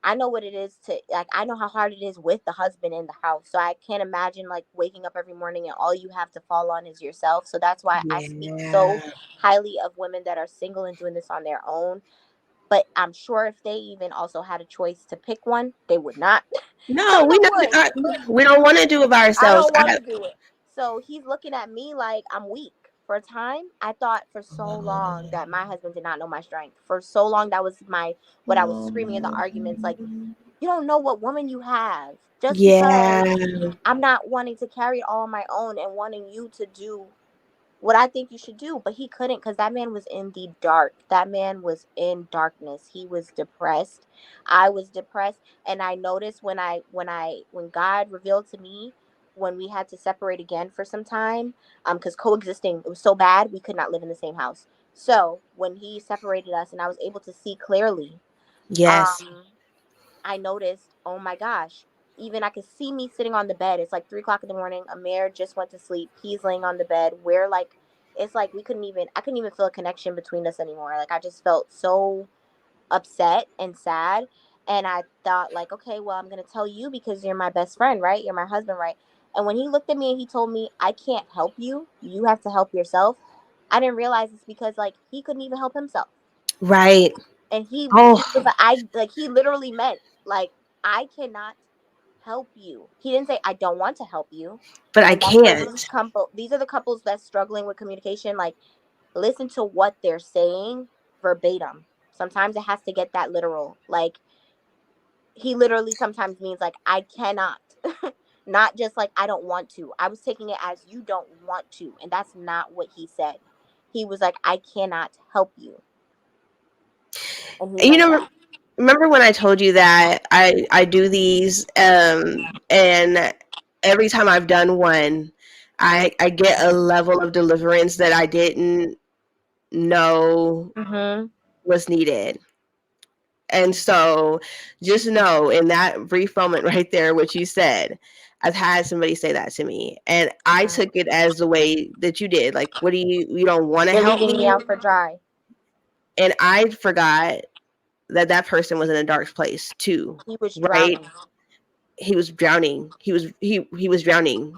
I know what it is to like I know how hard it is with the husband in the house. So I can't imagine like waking up every morning and all you have to fall on is yourself. So that's why I speak so Yeah. highly of women that are single and doing this on their own. But I'm sure if they even also had a choice to pick one, they would not. Some No, of we them not. would. We don't want to do it by I ourselves. don't want to do it. So he's looking at me like I'm weak. For a time, I thought for so long that my husband did not know my strength. For so long, that was my what I was screaming in the arguments. Like, you don't know what woman you have. Just Yeah. because I'm not wanting to carry it all on my own and wanting you to do what I think you should do. But he couldn't because that man was in the dark. That man was in darkness. He was depressed. I was depressed. And I noticed when God revealed to me when we had to separate again for some time, because coexisting it was so bad we could not live in the same house. So when he separated us and I was able to see clearly, Yes. um, I noticed, oh my gosh, even I could see me sitting on the bed. It's like 3 o'clock in the morning. Amir just went to sleep. He's laying on the bed. We're like, it's like I couldn't even feel a connection between us anymore. Like I just felt so upset and sad. And I thought, like, okay, well, I'm going to tell you because you're my best friend, right? You're my husband, right? And when he looked at me and he told me, I can't help you. You have to help yourself. I didn't realize it's because, like, he couldn't even help himself. Right. And he was Oh, like, he literally meant, like, I cannot help you. He didn't say I don't want to help you. but I And that's where can't. these are the couples that's struggling with communication. Like, listen to what they're saying verbatim. Sometimes it has to get that literal. Like, he literally sometimes means like I cannot. Not just like I don't want to. I was taking it as you don't want to, and that's not what he said. He was like I cannot help you, and he You meant know, that. remember when I told you that I do these, and every time I've done one, I get a level of deliverance that I didn't know Mhm. was needed. And so just know in that brief moment right there, what you said, I've had somebody say that to me. And I Yeah. took it as the way that you did. Like, what do you don't want to You're help leaving me me? out for dry. And I forgot that that person was in a dark place too, He was right? drowning. He was drowning. He was drowning.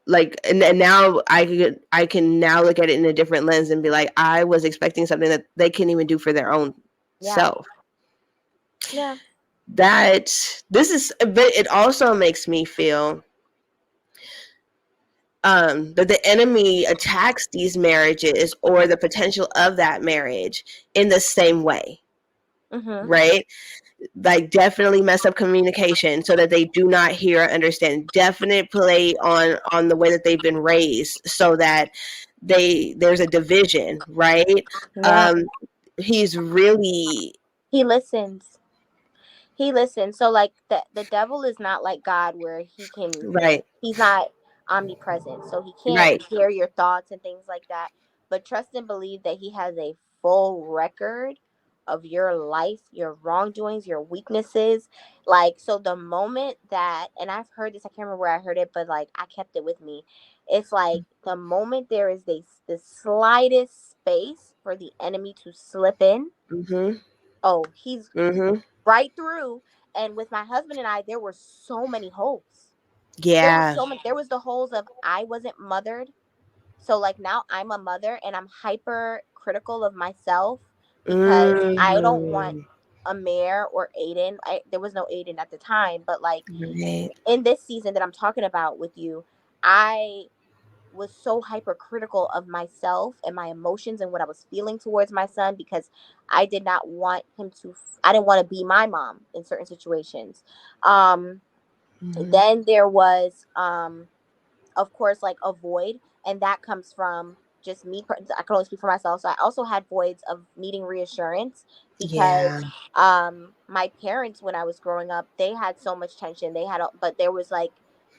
And now I can now look at it in a different lens and be like, I was expecting something that they can't even do for their own Yeah. self. Yeah. That this is, but it also makes me feel that the enemy attacks these marriages or the potential of that marriage in the same way, Mhm. right? Like definitely mess up communication so that they do not hear or understand. Definite play on the way that they've been raised so that there's a division, right? Yeah. Um, he's really He listens. He listens. So like the devil is not like God where right, he's not omnipresent. So he can't right. hear your thoughts and things like that. But trust and believe that he has a full record of your life, your wrongdoings, your weaknesses. Like so the moment that and I've heard this, I can't remember where I heard it, but like I kept it with me. It's like the moment there is the slightest space for the enemy to slip in, Mm-hmm. oh, he's Mm-hmm. right through. And with my husband and I, there were so many holes. There were Yeah. so many. There was the holes of I wasn't mothered. So like now I'm a mother and I'm hyper critical of myself because I don't want Mm, a Mare or Aiden. There was no Aiden at the time, but like right. in this season that I'm talking about with you, I was so hypercritical of myself and my emotions and what I was feeling towards my son because I did not want him to I didn't want to be my mom in certain situations. Um Mhm. then there was of course like a void, and that comes from just me. I can only speak for myself, so I also had voids of needing reassurance because Yeah. my parents when I was growing up, they had so much tension. They had but there was like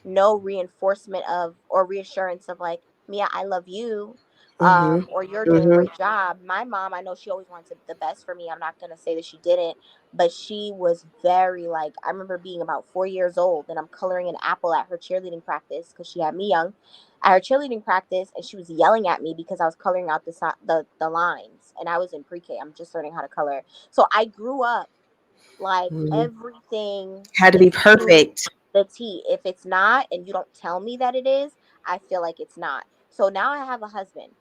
no reinforcement of or reassurance of like, Mia, I love you, Mhm. or you're doing a Mhm. great job. My mom, I know she always wanted the best for me. I'm not gonna say that she didn't, but she was very like, I remember being about 4 years old and I'm coloring an apple at her cheerleading practice because she had me young. At her cheerleading practice, and she was yelling at me because I was coloring out the lines, and I was in pre-K. I'm just learning how to color. So I grew up like Mhm. everything Had to is be to perfect. the T. If it's not, and you don't tell me that it is, I feel like it's not. So now I have a husband,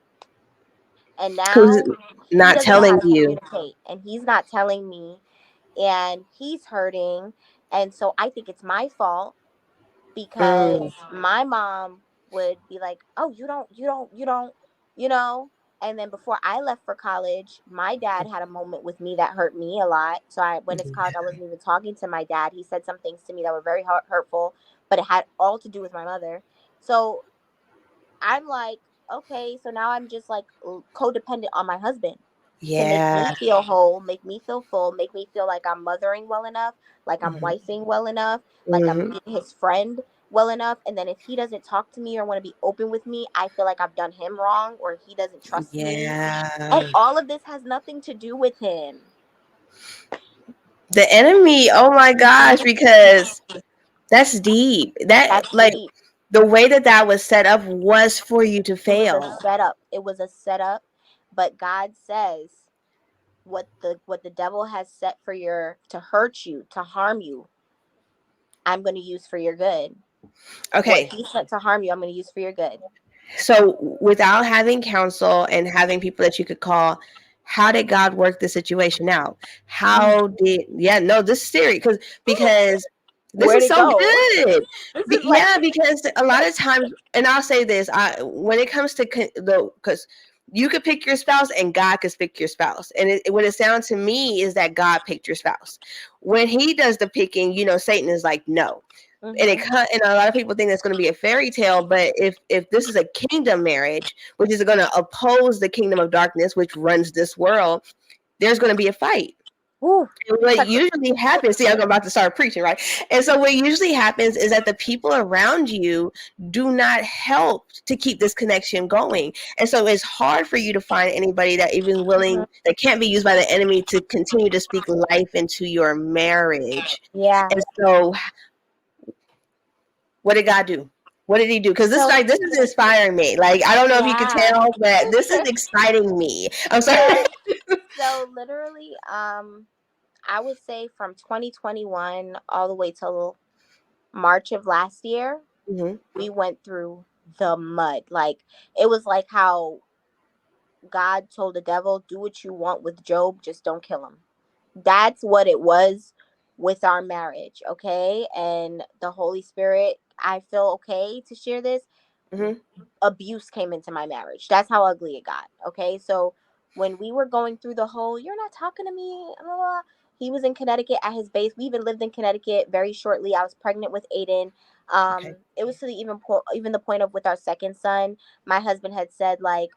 and Who's now he not doesn't know how telling to you? communicate, and he's not telling me, and he's hurting. And so I think it's my fault because Mm. my mom would be like, "Oh, you don't," you know. And then before I left for college, my dad had a moment with me that hurt me a lot. So I went into college. I wasn't even talking to my dad. He said some things to me that were very hurtful, but it had all to do with my mother. So I'm like, okay, so now I'm just like codependent on my husband to make Yeah. me feel whole, make me feel full, make me feel like I'm mothering well enough, like I'm Mhm. wifing well enough, like I'm Mhm. being his friend well enough. And then if he doesn't talk to me or want to be open with me, I feel like I've done him wrong or he doesn't trust me. And Yeah. all of this has nothing to do with him. The enemy, oh my gosh, because that's deep. That That's like deep. the way that that was set up was for you to It was a fail. setup. It was a setup. But God says what the devil has set for your to hurt you, to harm you, I'm going to use for your good. What Okay. he sent to harm you, I'm going to use for your good. So without having counsel and having people that you could call, how did God work the situation out? Mm. How did no, this is serious because this Where'd is it so go? good. This is like, Yeah, because a lot of times, and I'll say this, when it comes to because you could pick your spouse and God could pick your spouse, and what it sounds to me is that God picked your spouse. When He does the picking, Satan is like no, and mm-hmm. and a lot of people think that's going to be a fairy tale, but if this is a kingdom marriage which is going to oppose the kingdom of darkness which runs this world, there's going to be a fight. Woo, And what such a usually happens, see, I'm about to start preaching, right? And so what usually happens is that the people around you do not help to keep this connection going. And so it's hard for you to find anybody that even mm-hmm. willing, that can't be used by the enemy to continue to speak life into your marriage. Yeah. And so what did God do? What did He do? Because this, So like, this is inspiring me. Like, I don't know if you could yeah. tell, but this is exciting me. I'm sorry. Yes. So literally, I would say from 2021 all the way till March of last year, Hmm. we went through the mud. Like it was like how God told the devil, "Do what you want with Job, just don't kill him." That's what it was with our marriage, okay? And the Holy Spirit, I feel okay to share this. Hmm. Abuse came into my marriage. That's how ugly it got, okay? So when we were going through the whole, "You're not talking to me," blah, blah, blah, he was in Connecticut at his base. We even lived in Connecticut very shortly. I was pregnant with Aiden. Okay. It was to the even the point of with our second son, my husband had said like,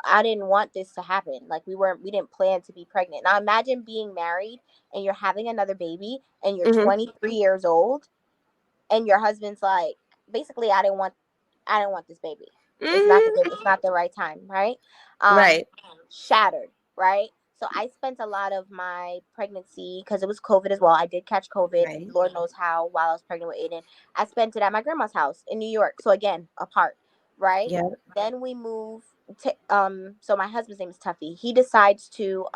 I didn't want this to happen. Like we didn't plan to be pregnant. Now imagine being married and you're having another baby and you're Hmm. 23 years old and your husband's like, basically, I didn't want this baby. Hmm. It's not the right time, right? Um Right. Shattered, right? So I spent a lot of my pregnancy, because it was COVID as well. I did catch COVID, Right. Lord knows how, while I was pregnant with Aiden. I spent it at my grandma's house in New York. So again, apart, right? Yeah. Then we move to so my husband's name is Tuffy. He decides to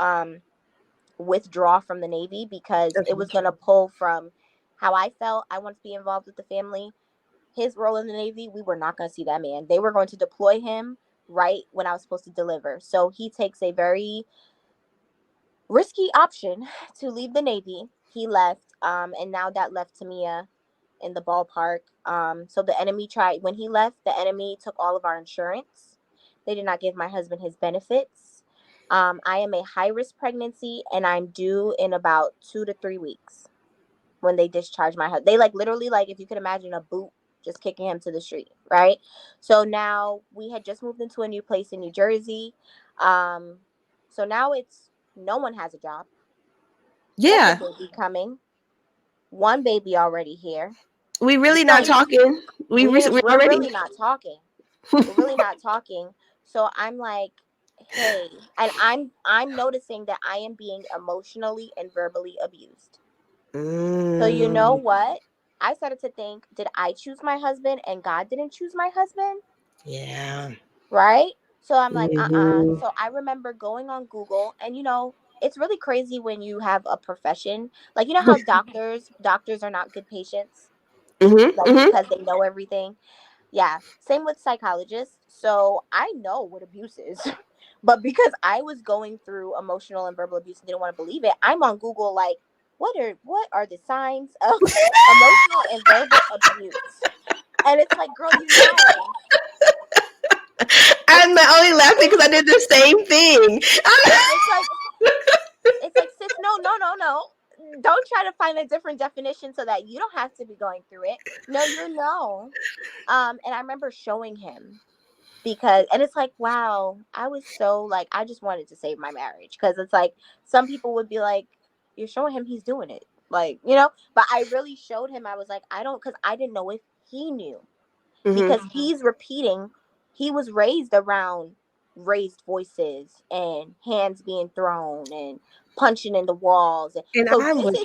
withdraw from the Navy because it Okay. was gonna pull from how I felt. I wanted to be involved with the family. His role in the Navy, we were not going to see that man. They were going to deploy him right when I was supposed to deliver. So he takes a very risky option to leave the Navy. He left, and now that left Tamiah in the ballpark. So the enemy tried, when he left, the enemy took all of our insurance. They did not give my husband his benefits. I am a high risk pregnancy, and I'm due in about 2 to 3 weeks when they discharge my husband. They like literally, like, if you could imagine a boot just kicking him to the street, right? So now we had just moved into a new place in New Jersey. Um, so now it's no one has a job. Second Yeah. baby coming, one baby already here. We really not So talking. We're we're already. really not talking. We're really not talking. So I'm like, hey, and I'm noticing that I am being emotionally and verbally abused. So you know Mm, what? I started to think, did I choose my husband and God didn't choose my husband? yeah. Right? So I'm like, Hmm. So I remember going on Google, and it's really crazy when you have a profession. Like, you know how doctors are not good patients, Hmm. like Hmm. because they know everything. Yeah, same with psychologists. So I know what abuse is. But because I was going through emotional and verbal abuse and didn't want to believe it, I'm on Google like, what are the signs of emotional and verbal abuse? And it's like, girl, it's I'm only laughing because I did the same thing. it's like sis, no. Don't try to find a different definition so that you don't have to be going through it. No, you know. And I remember showing him because and it's like, wow, I was so like I just wanted to save my marriage because it's like some people would be like, you're showing him he's doing it. Like, but I really showed him. I was like, I don't because I didn't know if he knew Hmm. because he's repeating. He was raised around raised voices and hands being thrown and punching in the walls. And So I was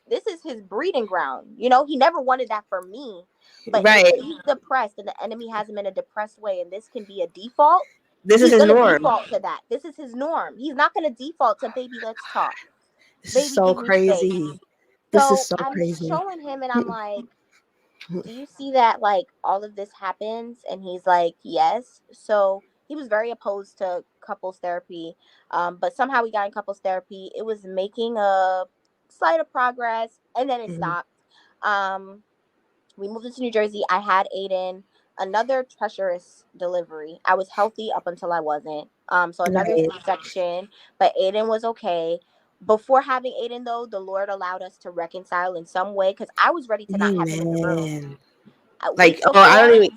this is his breeding ground. He never wanted that for me. But if right. he's depressed and the enemy has him in a depressed way and this can be a default, This is he's his gonna norm. default to that. This is his norm. He's not gonna default to baby, let's talk. This is Baby, so give me space. crazy. This is So so I'm crazy. showing him and I'm like, do you see that like all of this happens? And he's like, yes. So he was very opposed to couples therapy, but somehow we got in couples therapy. It was making a slight of progress and then it Mhm. stopped. um we moved into New Jersey. I had Aiden, another treacherous delivery. I was healthy up until I wasn't. So another Right. C-section, but Aiden was okay. Before having Aiden, though, the Lord allowed us to reconcile in some way because I was ready to not have him in the room. Amen. Like, Week oh, I don't before, even.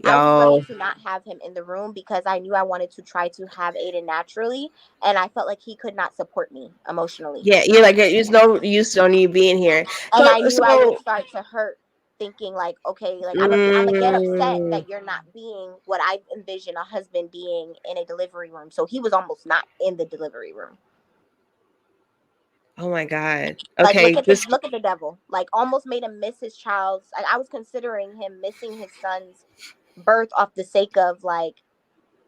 I was ready Yo. to not have him in the room because I knew I wanted to try to have Aiden naturally, and I felt like he could not support me emotionally. Yeah, you're like, there's no use on you being here. And So, I knew I would so, start to hurt thinking like, okay, like I'm a get upset mm, that you're not being what I envision a husband being in a delivery room. So he was almost not in the delivery room. oh my God. Like Okay, this look at the devil. Like almost made him miss his child's, like I was considering him missing his son's birth off the sake of like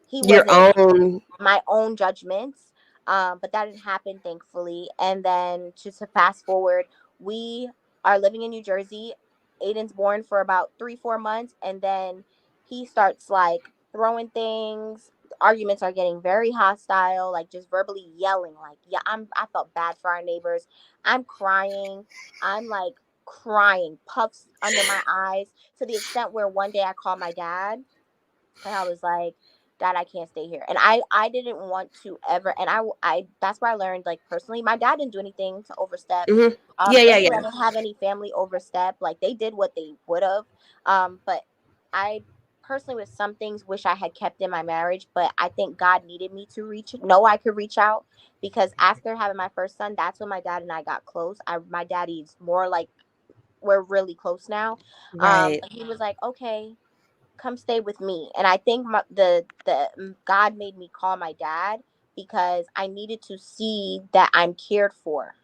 he your wasn't own. my own judgments. But that didn't happen, thankfully. And then just to fast forward, we are living in New Jersey. Aiden's born for about 3, 4 months, and then he starts like throwing things. Arguments are getting very hostile, like just verbally yelling. Like, yeah, I felt bad for our neighbors. I'm crying. I'm like crying, puffs under my eyes to the extent where one day I called my dad and I was like, Dad, I can't stay here. And I didn't want to ever. And I that's where I learned, like, personally, my dad didn't do anything to overstep. Hmm. Yeah, yeah, Thankfully, I yeah. didn't have any family overstep. Like, they did what they would have. But I personally, with some things, wish I had kept in my marriage. But I think God needed me to know I could reach out because after having my first son, that's when my dad and I got close. My daddy's more like we're really close now. Right. He was like, okay, come stay with me. And I think the God made me call my dad because I needed to see that I'm cared for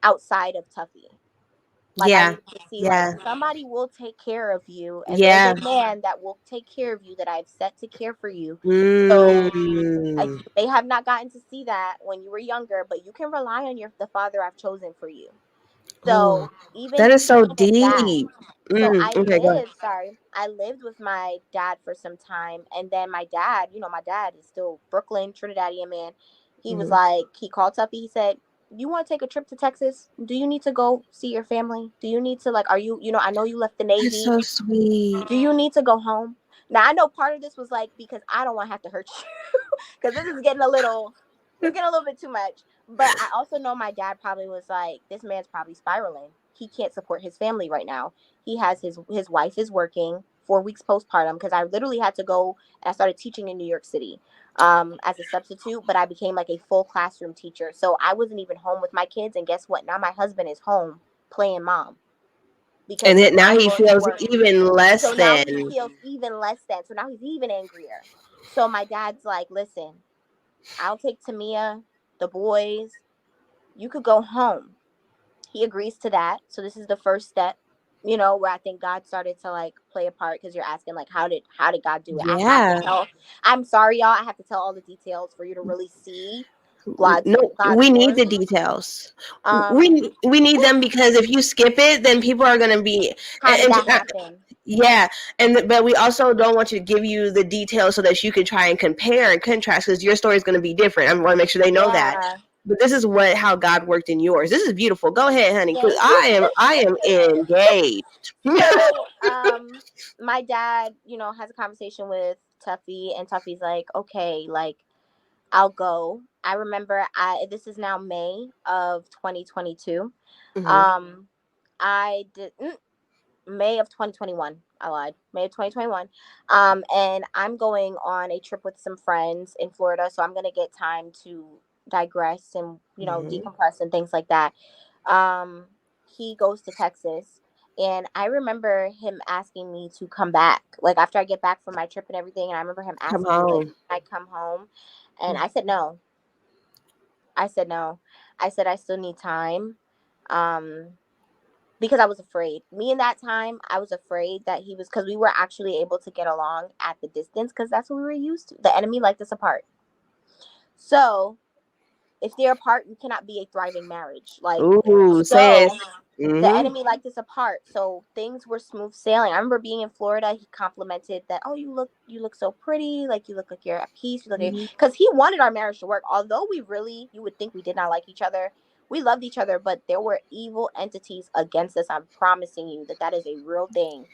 outside of Tuffy. Like I Yeah. needed to see like Yeah. somebody will take care of you, and there's Yeah. a man that will take care of you that I've set to care for you. So Mm. you may have not gotten to see that when you were younger, but you can rely on the father I've chosen for you. Oh, So even that is so even in that, deep. so Mm. Okay, go ahead. I lived with my dad for some time, and then my dad, my dad is still Brooklyn Trinidadian man. He was Hmm. like, he called Tuffy. He said, you want to take a trip to Texas? Do you need to go see your family? Do you need to, like, are you, I know you left the That's Navy. so sweet. Do you need to go home? Now I know part of this was like because I don't want to have to hurt you because this is getting a little, it's getting a little bit too much. But I also know my dad probably was like, this man's probably spiraling. He can't support his family right now. He has his wife is working 4 weeks postpartum because I literally had to go and I started teaching in New York City as a substitute, but I became like a full classroom teacher. So I wasn't even home with my kids. And guess what? Now my husband is home playing mom because And then now I'm he going to feels work. even less So now he than. feels even less than. So now he's even angrier. So my dad's like, listen, I'll take Tamiah, the boys. You could go home. He agrees to that. So this is the first step, where I think God started to like play a part, because you're asking like how did God do it? I have to Yeah. tell. I'm sorry, y'all. I have to tell all the details for you to really see God's No, God's we need the story. details. Um, We need them, because if you skip it, then people are gonna be how did and, that happen? yeah, but we also don't want you to give you the details so that you can try and compare and contrast, because your story is going to be different. I want to make sure they know that. Yeah. But this is how God worked in yours. This is beautiful. Go ahead, honey, because Thank you. I am engaged. So, my dad, has a conversation with Tuffy, and Tuffy's like, okay, like, I'll go. I remember this is now May of 2022. Hmm. Um, I did May of 2021. I lied. May of 2021. And I'm going on a trip with some friends in Florida, so I'm gonna get time to digress and Hmm. decompress and things like that. Um, he goes to Texas, and I remember him asking me to come back, like after I get back from my trip and everything. And I remember him Come asking me like, on. "Can I come home?" And I said no. I said no. I said I still need time. Um, because I was afraid. Me in that time, I was afraid that he was, because we were actually able to get along at the distance, because that's what we were used to. The enemy liked us apart. So if they're apart, you cannot be a thriving marriage. Like, Ooh, so sis. the Hmm. enemy liked us apart. So things were smooth sailing. I remember being in Florida. He complimented that, oh, you look so pretty. Like, you look like you're at peace. You look, because he wanted our marriage to work. Although you would think we did not like each other. We loved each other, but there were evil entities against us. I'm promising you that is a real thing.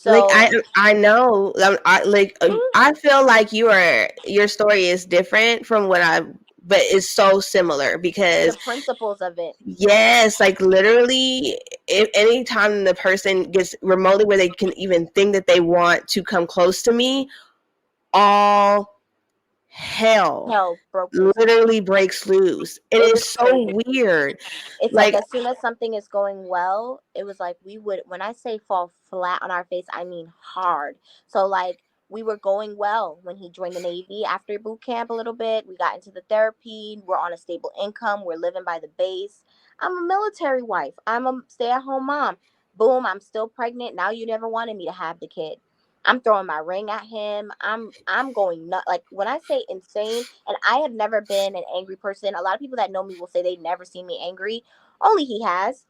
Like So, I know, mhm, I feel like your story is different from but it's so similar, the because principles of it. yes, like literally, if anytime the person gets remotely where they can even think that they want to come close to me, all hell Hell broke loose. literally breaks loose. It It is was so crazy. weird. It's like Like, as soon as something is going well, it was like we would, when I say fall flat on our face, I mean hard. So like we were going well when he joined the Navy after boot camp a little bit. We got into the therapy. We're on a stable income. We're living by the base. I'm a military wife. I'm a stay-at-home mom. Boom, I'm still pregnant. Now you never wanted me to have the kid. I'm throwing my ring at him. I'm going nuts. Like when I say insane, and I have never been an angry person. A lot of people that know me will say they never seen me angry. Only he has.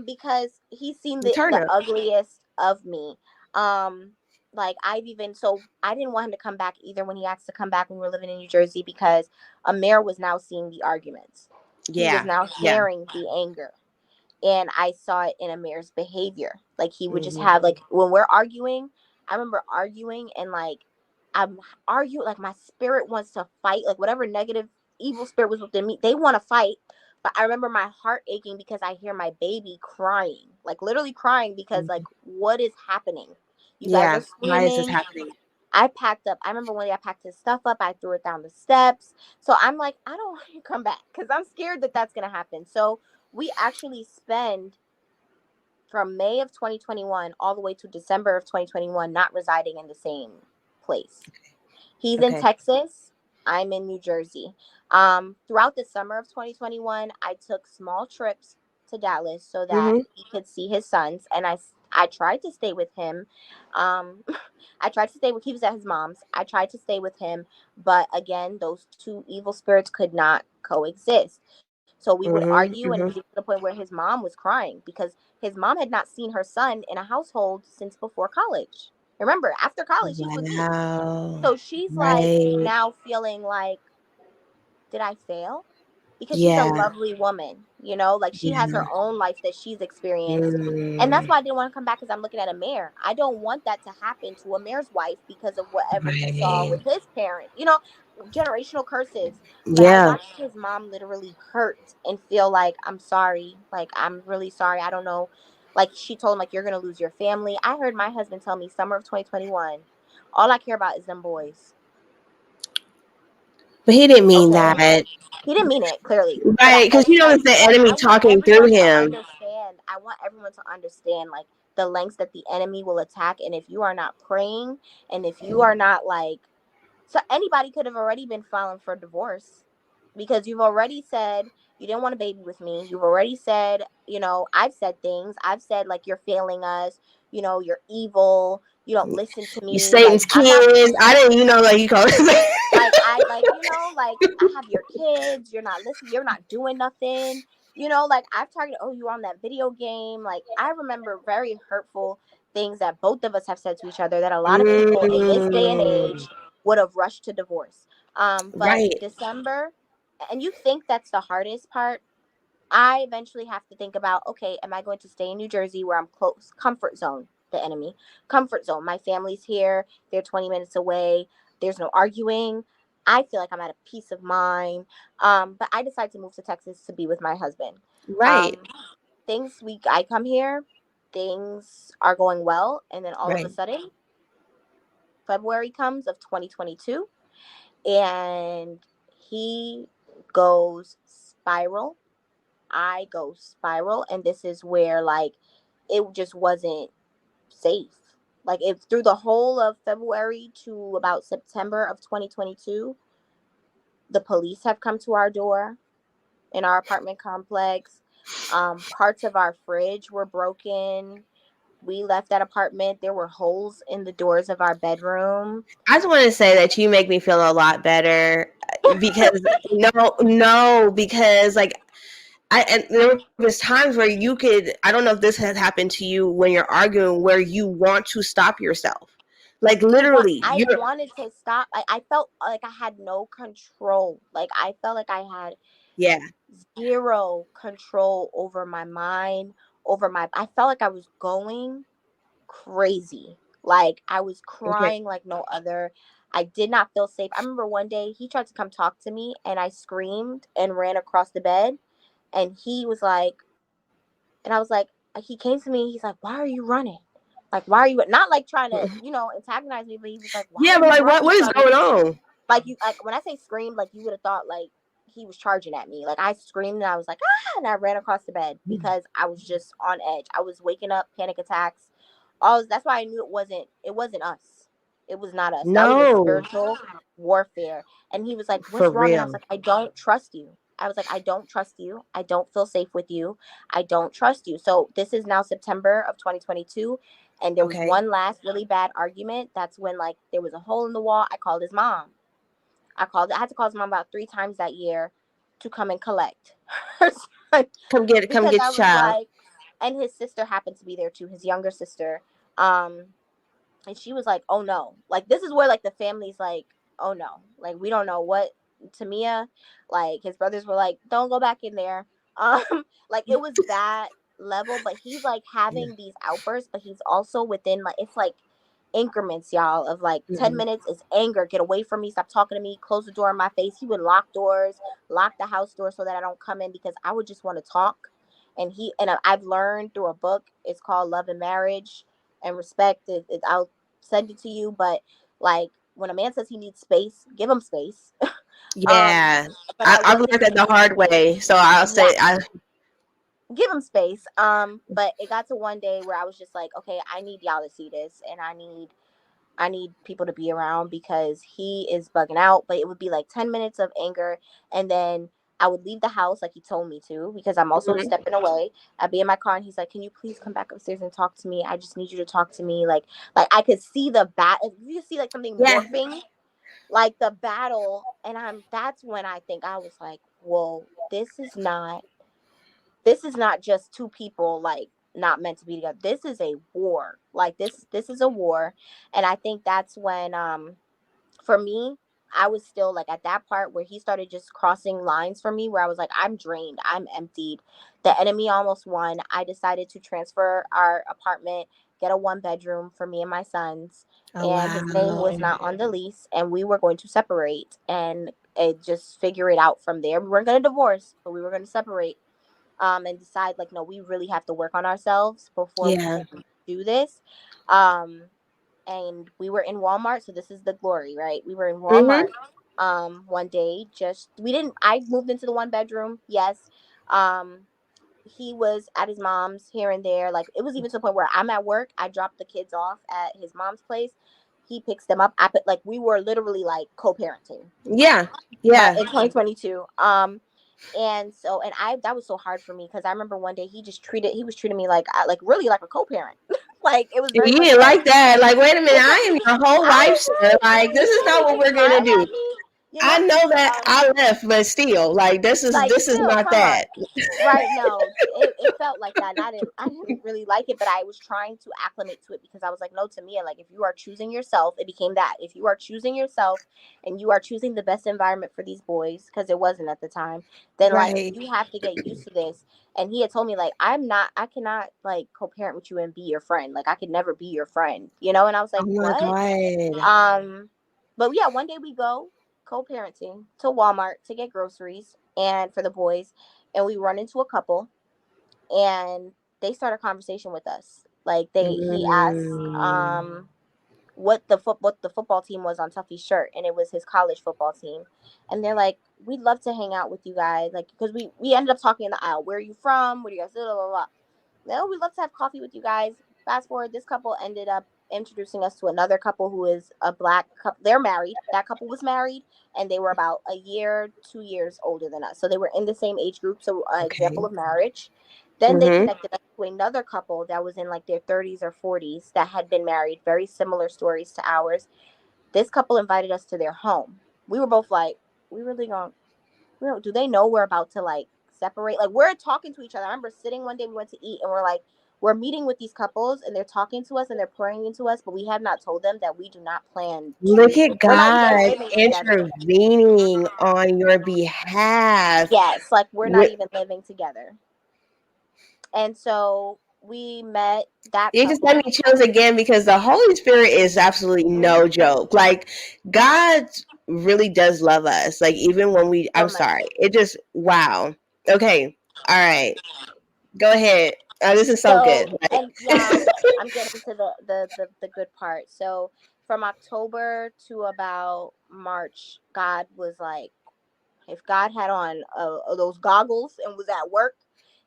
Because he's seen turn the up. ugliest of me. Um, like I've even, so I didn't want him to come back either when he asked to come back when we were living in New Jersey, because Amir was now seeing the arguments. He was Yeah, now yeah. hearing the anger, and I saw it in Amir's behavior. Like he would just Hmm. have, like when we're arguing, I remember arguing, and like I'm arguing, like my spirit wants to fight, like whatever negative evil spirit was within me, they want to fight. But I remember my heart aching because I hear my baby crying, like literally crying, because like what is happening? You guys Yeah. are Why is this screaming. happening? I packed up. I remember one day I packed his stuff up. I threw it down the steps. So I'm like, I don't want you to come back, because I'm scared that that's going to happen. So we actually spend from May of 2021 all the way to December of 2021 not residing in the same place. He's in Okay. Texas. I'm in New Jersey. Throughout the summer of 2021, I took small trips to Dallas so that Hmm. he could see his sons, and I tried to stay with him. Um, I tried to stay with. He was at his mom's. I tried to stay with him, but again, those two evil spirits could not coexist. So we would argue, Hmm. and it was Hmm. even to the point where his mom was crying because his mom had not seen her son in a household since before college. Remember, after college, he's with me. Wow. So she's like Right. now feeling like, did I fail? Because she's a Yeah. lovely woman, like she has her Yeah. own life that she's experienced. And that's Mm. why I didn't want to come back, because I'm looking at Amir. I don't want that to happen to Amir's wife because of whatever he saw Right. with his parent, generational curses. But I Yeah. watched his mom literally hurt and feel like, I'm sorry. Like, I'm really sorry. I don't know. Like, she told him, like, you're going to lose your family. I heard my husband tell me summer of 2021, all I care about is them boys. But he didn't mean Okay. that. He didn't mean it, clearly. But Right. Because you know it's the but enemy I want talking through everyone to him. understand. I want everyone to understand, like, the lengths that the enemy will attack. And if you are not praying, and if you are not like, so anybody could have already been filing for divorce, because you've already said you didn't want a baby with me. You've already said, I've said things. I've said like, you're failing us. You're evil. You don't listen to You me. Like, Satan's I'm not kids. I didn't, like you call it. like, like, I have your kids. You're not listening. You're not doing nothing. Like, I've targeted, oh, you were on that video game. Like, I remember very hurtful things that both of us have said to each other, that a lot of people in this day and Mm, age would have rushed to divorce. But right, December, and you think that's the hardest part. I eventually have to think about, okay, am I going to stay in New Jersey where I'm close? Comfort zone, the enemy. Comfort zone. My family's here. They're 20 minutes away. There's no arguing. I feel like I'm at a peace of mind. But I decided to move to Texas to be with my husband. right, Um, I come here, things are going well. And then all of a right. sudden, February comes of 2022, and he goes spiral. I go spiral, and this is where, like, it just wasn't safe. Like, if through the whole of February to about September of 2022, the police have come to our door in our apartment complex. Parts of our fridge were broken. We left that apartment. There were holes in the doors of our bedroom. I just want to say that you make me feel a lot better because no, because like and there was times where you could, I don't know if this has happened to you when you're arguing, where you want to stop yourself. Like literally, I you're, wanted to stop. I felt like I had no control. Like, I felt like I had yeah, zero control over my mind, over my, I felt like I was going crazy. Like, I was okay. crying like no other. I did not feel safe. I remember one day he tried to come talk to me, and I screamed and ran across the bed, and he was like, and I was like, he came to me, he's like, "Why are you running? Like, why are you not like trying to, antagonize me?" But he was like, "Why Yeah, are but you like what running what is from me?" going on? Like, you, like, when I say screamed, like, you would have thought like he was charging at me. Like, I screamed, and I was like, ah, and I ran across the bed because I was just on edge. I was waking up, panic attacks. That's why I knew it wasn't us. It was not us. That was a No, spiritual warfare. And he was like, for "What's wrong?" And I was real. like, "I don't trust you." I was like, "I don't trust you. I don't feel safe with you. I don't trust you." So this is now September of 2022, and there was Okay, one last really bad argument. That's when, like, there was a hole in the wall. I called his mom. I had to call his mom about 3 times that year to come and collect her son, come because get I your was child. like, and his sister happened to be there too, his younger sister. Um, and she was like, "Oh no!" Like, this is where, like, the family's like, "Oh no!" Like, we don't know what Tamiah. Like, his brothers were like, "Don't go back in there." Um, like, it was that level. But he's like Yeah. having these outbursts, but he's also within, like, it's like increments, y'all, of like 10 minutes is anger. Get away from me! Stop talking to me! Close the door in my face. He would lock doors, lock the house door so that I don't come in, because I would just want to talk. And I've learned through a book. It's called Love and Marriage and Respect. I'll send it to you. But, like, when a man says he needs space, give him space. um, Yeah, but I I've learned wasn't that the able hard to. way. So I'll say, Yes, give him space. But it got to one day where I was just like, okay, I need y'all to see this, and I need people to be around, because he is bugging out. But it would be like 10 minutes of anger, and then I would leave the house like he told me to, because I'm also mhm. stepping away. I'd be in my car, and he's like, "Can you please come back upstairs and talk to me? I just need you to talk to me." Like, I could see the if you see like something Yeah, morphing, like the battle. And that's when I think I was like, "Whoa, this is not just two people, like, not meant to be together. This is a war. Like, this is a war." And I think that's when, for me, I was still like at that part where he started just crossing lines for me, where I was like, I'm drained, I'm emptied. The enemy almost won. I decided to transfer our apartment, get a 1 bedroom for me and my sons, oh and his name wow, was not on the lease, and we were going to separate, and just figure it out from there. We weren't going to divorce, but we were going to separate, and decide, like, no, we really have to work on ourselves before we yeah, can do this. Um, and we were in Walmart, so this is the glory, right? We were in hmm, Walmart one day, just we didn't I moved into the 1 bedroom, yes. Um he was at his mom's here and there. Like, it was even to the point where I'm at work, I dropped the kids off at his mom's place, he picks them up. I put, like, we were literally like co-parenting Yeah. by Yeah. in 2022. And so, and I, that was so hard for me because I remember one day he was treating me like like really like a co-parent. Like, it was You very much didn't like, like that. Like, wait a minute, because I am your whole I wife, was sir. Like, like, this you is can't not what even we're gonna smile do. at me, you I know. know that Um, I left, but still, like, like, this is still, not come on. that. Right, no, it felt like that, and I didn't really like it, but I was trying to acclimate to it because I was like, no, Tamiah, like, if you are choosing yourself, it became that. If you are choosing yourself and you are choosing the best environment for these boys, because it wasn't at the time, then, like, Right. you have to get used to this. And he had told me, like, I cannot, like, co-parent with you and be your friend. Like, I could never be your friend, you know. And I was Oh like, my what? God. But yeah, one day we go co-parenting to Walmart to get groceries and for the boys, and we run into a couple, and they start a conversation with us. Like, he asked Mm. what the football team was on Tuffy's shirt, and it was his college football team. And they're like, we'd love to hang out with you guys, like, because we ended up talking in the aisle. Where are you from? Where do you guys live? Blah, blah, blah. No, we'd love to have coffee with you guys. Fast forward, this couple ended up introducing us to another couple who is a black couple. They're married. That couple was married, and they were about a year, 2 years older than us. So they were in the same age group. So, example Okay. of marriage. Then they Mm-hmm. connected us to another couple that was in like their 30s or 40s that had been married. Very similar stories to ours. This couple invited us to their home. We were both like, we really going, do they know we're about to, like, separate? Like, we're talking to each other. I remember sitting one day, we went to eat, and we're like, we're meeting with these couples and they're talking to us and they're pouring into us, but we have not told them that we do not plan Look to, at we're not even God living together. intervening on your behalf. Yes, like, we're not With, even living together. And so we met that it just made couple. me chills again because the Holy Spirit is absolutely no Mm-hmm. joke. Like, God really does love us. Like, even when we, So I'm much. sorry, it just, wow. Okay. All right. Go ahead. This is so So, good. and Like, yeah, I'm getting to the good part. So from October to about March, God was like, if God had on those goggles and was at work,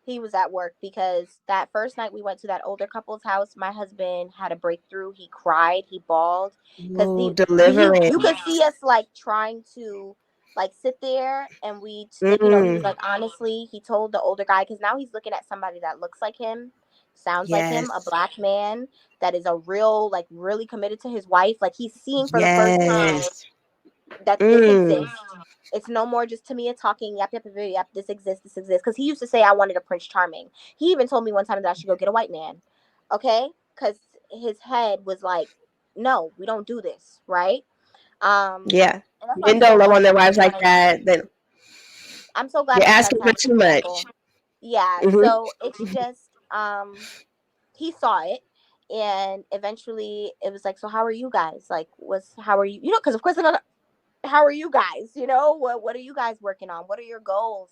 he was at work, because that first night we went to that older couple's house, my husband had a breakthrough. He cried, he bawled, because oh, you deliverance. could see us, like, trying to, like, sit there, and we, like, he was Mm, like, honestly, he told the older guy, because now he's looking at somebody that looks like him, sounds like him, a yes. black man that is a real, like, really committed to his wife. Like, he's seeing for the first time Yes. that this Mm, exists. It's no more just Tamiah talking, yep, yep, yep, yep, this exists, this exists. Because he used to say I wanted a Prince Charming. He even told me one time that I should go get a white man. Okay? Because his head was like, no, we don't do this, right? yeah. And that's why I'm Men so don't love on glad their that wives we like had that. Then I'm so glad you're that we had asking for Ty's too much. example. Yeah, Hmm. so it's just he saw it, and eventually it was like, so how are you guys? Like, how are you? You know, because of course, how are you guys? You know, what are you guys working on? What are your goals?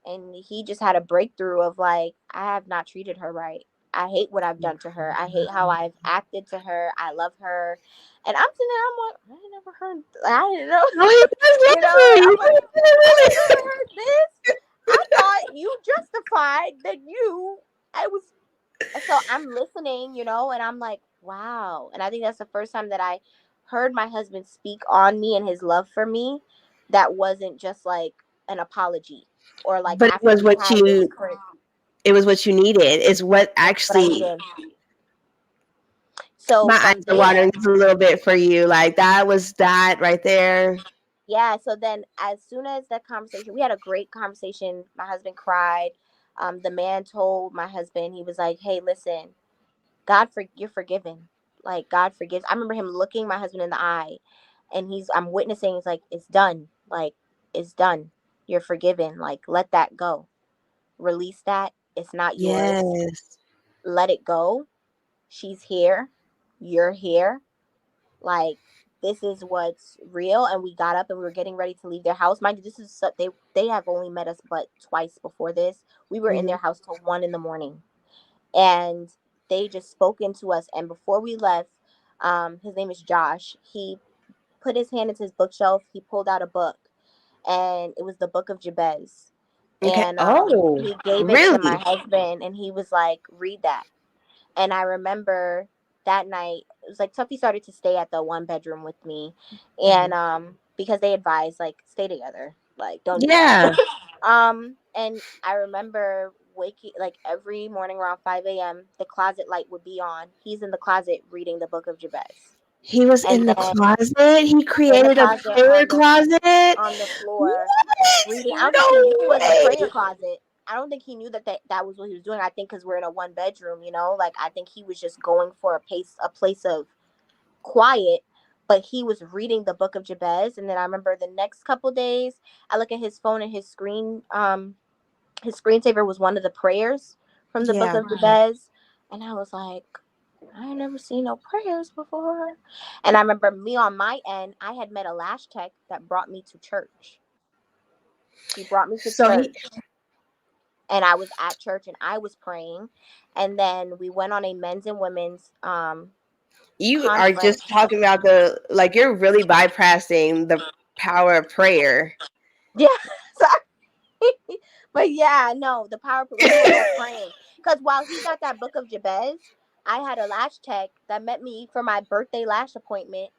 And he just had a breakthrough of like, I have not treated her right. I hate what I've done to her. I hate how I've acted to her. I love her. And I'm sitting there, I'm like, I ain't never heard, I didn't know. Oh, he does You love know, you. I'm like, I ain't Really? never heard this. I thought you justified that I was, so I'm listening, and I'm like, wow. And I think that's the first time that I heard my husband speak on me and his love for me that wasn't just like an apology, or like But after we had this current, it was what you needed. It's what it's what I actually needed. So my eyes from are watering there, just a little bit for you. Like, that was that right there. yeah. So then, as soon as that conversation, we had a great conversation. My husband cried. The man told my husband, he was like, "Hey, listen, you're forgiven. Like, God forgives." I remember him looking my husband in the eye, and I'm witnessing. It's like, it's done. Like, it's done. You're forgiven. Like, let that go. Release that. It's not yours. Yes. Let it go. She's here. You're here. Like, this is what's real. And we got up and we were getting ready to leave their house. Mind you, they have only met us but twice before this. We were in Hmm. their house till 1 in the morning, and they just spoke into us. And before we left, his name is Josh. He put his hand into his bookshelf. He pulled out a book, and it was the book of Jabez. Okay. And Oh, he gave it to my really? husband, and he was like, read that. And I remember that night, it was like Tuffy started to stay at the one bedroom with me, and Mhm. because they advised like stay together, like don't do that. Yeah. And I remember waking like every morning around 5 a.m. the closet light would be on. He's in the closet reading the book of Jabez, He was and in the then closet. He in the created a closet prayer closet. on the floor What? reading. I don't think he knew it No was a way. prayer closet. I don't think he knew that was what he was doing. I think because we're in a one bedroom, like I think he was just going for a place of quiet. But he was reading the book of Jabez, and then I remember the next couple days, I look at his phone and his screensaver was one of the prayers from the book Yeah. of Jabez, and I was like, I ain't never seen no prayers before. And I remember me on my end, I had met a lash tech that brought me to church. She brought me to So he, church, and I was at church and I was praying, and then we went on a men's and women's you are just conference. talking about the like you're really bypassing the power of prayer. Yeah, sorry, but yeah, no, the power. We were both praying because while he's at that book of Jabez, I had a lash tech that met me for my birthday lash appointment,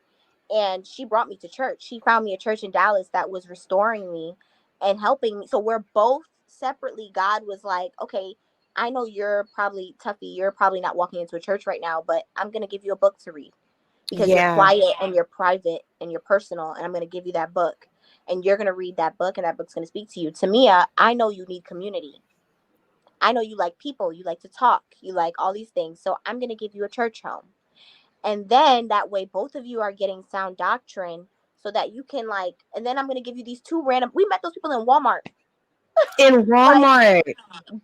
and she brought me to church. She found me a church in Dallas that was restoring me and helping me. So we're both separately. God was like, okay, I know you're probably Tuffy. You're probably not walking into a church right now, but I'm going to give you a book to read because you're Yeah. quiet and you're private and you're personal. And I'm going to give you that book, and you're going to read that book, and that book's going to speak to you. Tamiah, I know you need community. I know you like people. You like to talk. You like all these things. So I'm going to give you a church home, and then that way both of you are getting sound doctrine so that you can and then I'm going to give you these two random. We met those people in Walmart, In like Walmart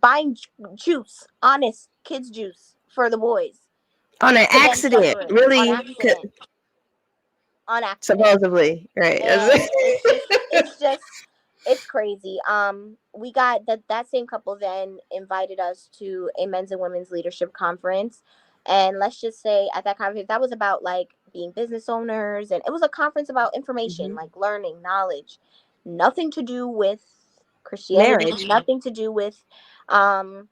buying juice, honest kids juice for the boys on an to then accident, shepherd on really, accident. On accident. supposedly, right? And it's crazy. We got that same couple then invited us to a men's and women's leadership conference, and let's just say at that conference that was about like being business owners, and it was a conference about information, Mhm. like learning knowledge, nothing to do with Christianity, Marriage. nothing to do with um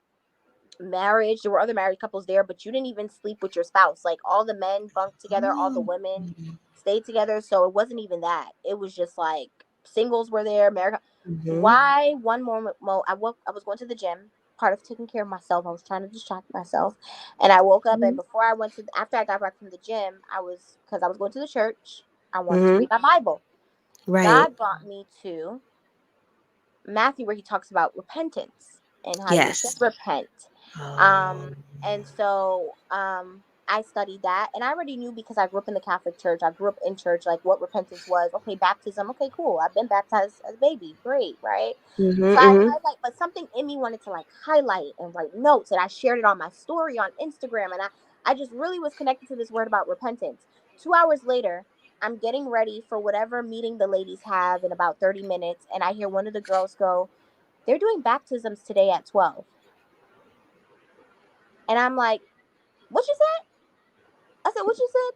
marriage. There were other married couples there, but you didn't even sleep with your spouse. Like all the men bunked together, all the women stayed together. So it wasn't even that. It was just like singles were there. Married. Mm-hmm. Why one moment? Well, I was going to the gym. Part of taking care of myself. I was trying to distract myself, and I woke up. And before I went to, after I got back from the gym, because I was going to the church. I wanted to Mm-hmm. read my Bible. Right. God brought me to Matthew, where he talks about repentance and how you should Yes. repent. Oh. Um, and so I studied that, and I already knew because I grew up in the Catholic Church. I grew up in church, like what repentance was. Okay, baptism. Okay, cool. I've been baptized as a baby. Great, right? Mm-hmm, So I mm-hmm. highlight, but something in me wanted to like highlight and write notes, and I shared it on my story on Instagram, and I just really was connected to this word about repentance. 2 hours later, I'm getting ready for whatever meeting the ladies have in about 30 minutes, and I hear one of the girls go, they're doing baptisms today at 12. And I'm like, what you said? I said, what you said?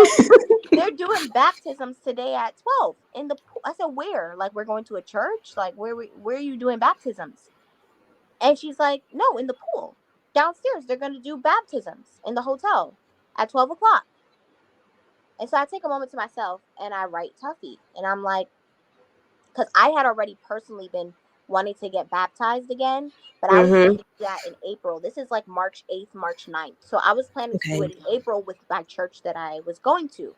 She said, they're doing baptisms today at 12 in the pool. I said, where? Like, we're going to a church? Like, where are you doing baptisms? And she's like, no, in the pool. Downstairs, they're going to do baptisms in the hotel at 12 o'clock. And so I take a moment to myself and I write Tuffy. And I'm like, because I had already personally been wanting to get baptized again, but I was Mm-hmm. planning to do that in April. This is like March 8th, March 9th. So I was planning to do Okay. it in April with my church that I was going to.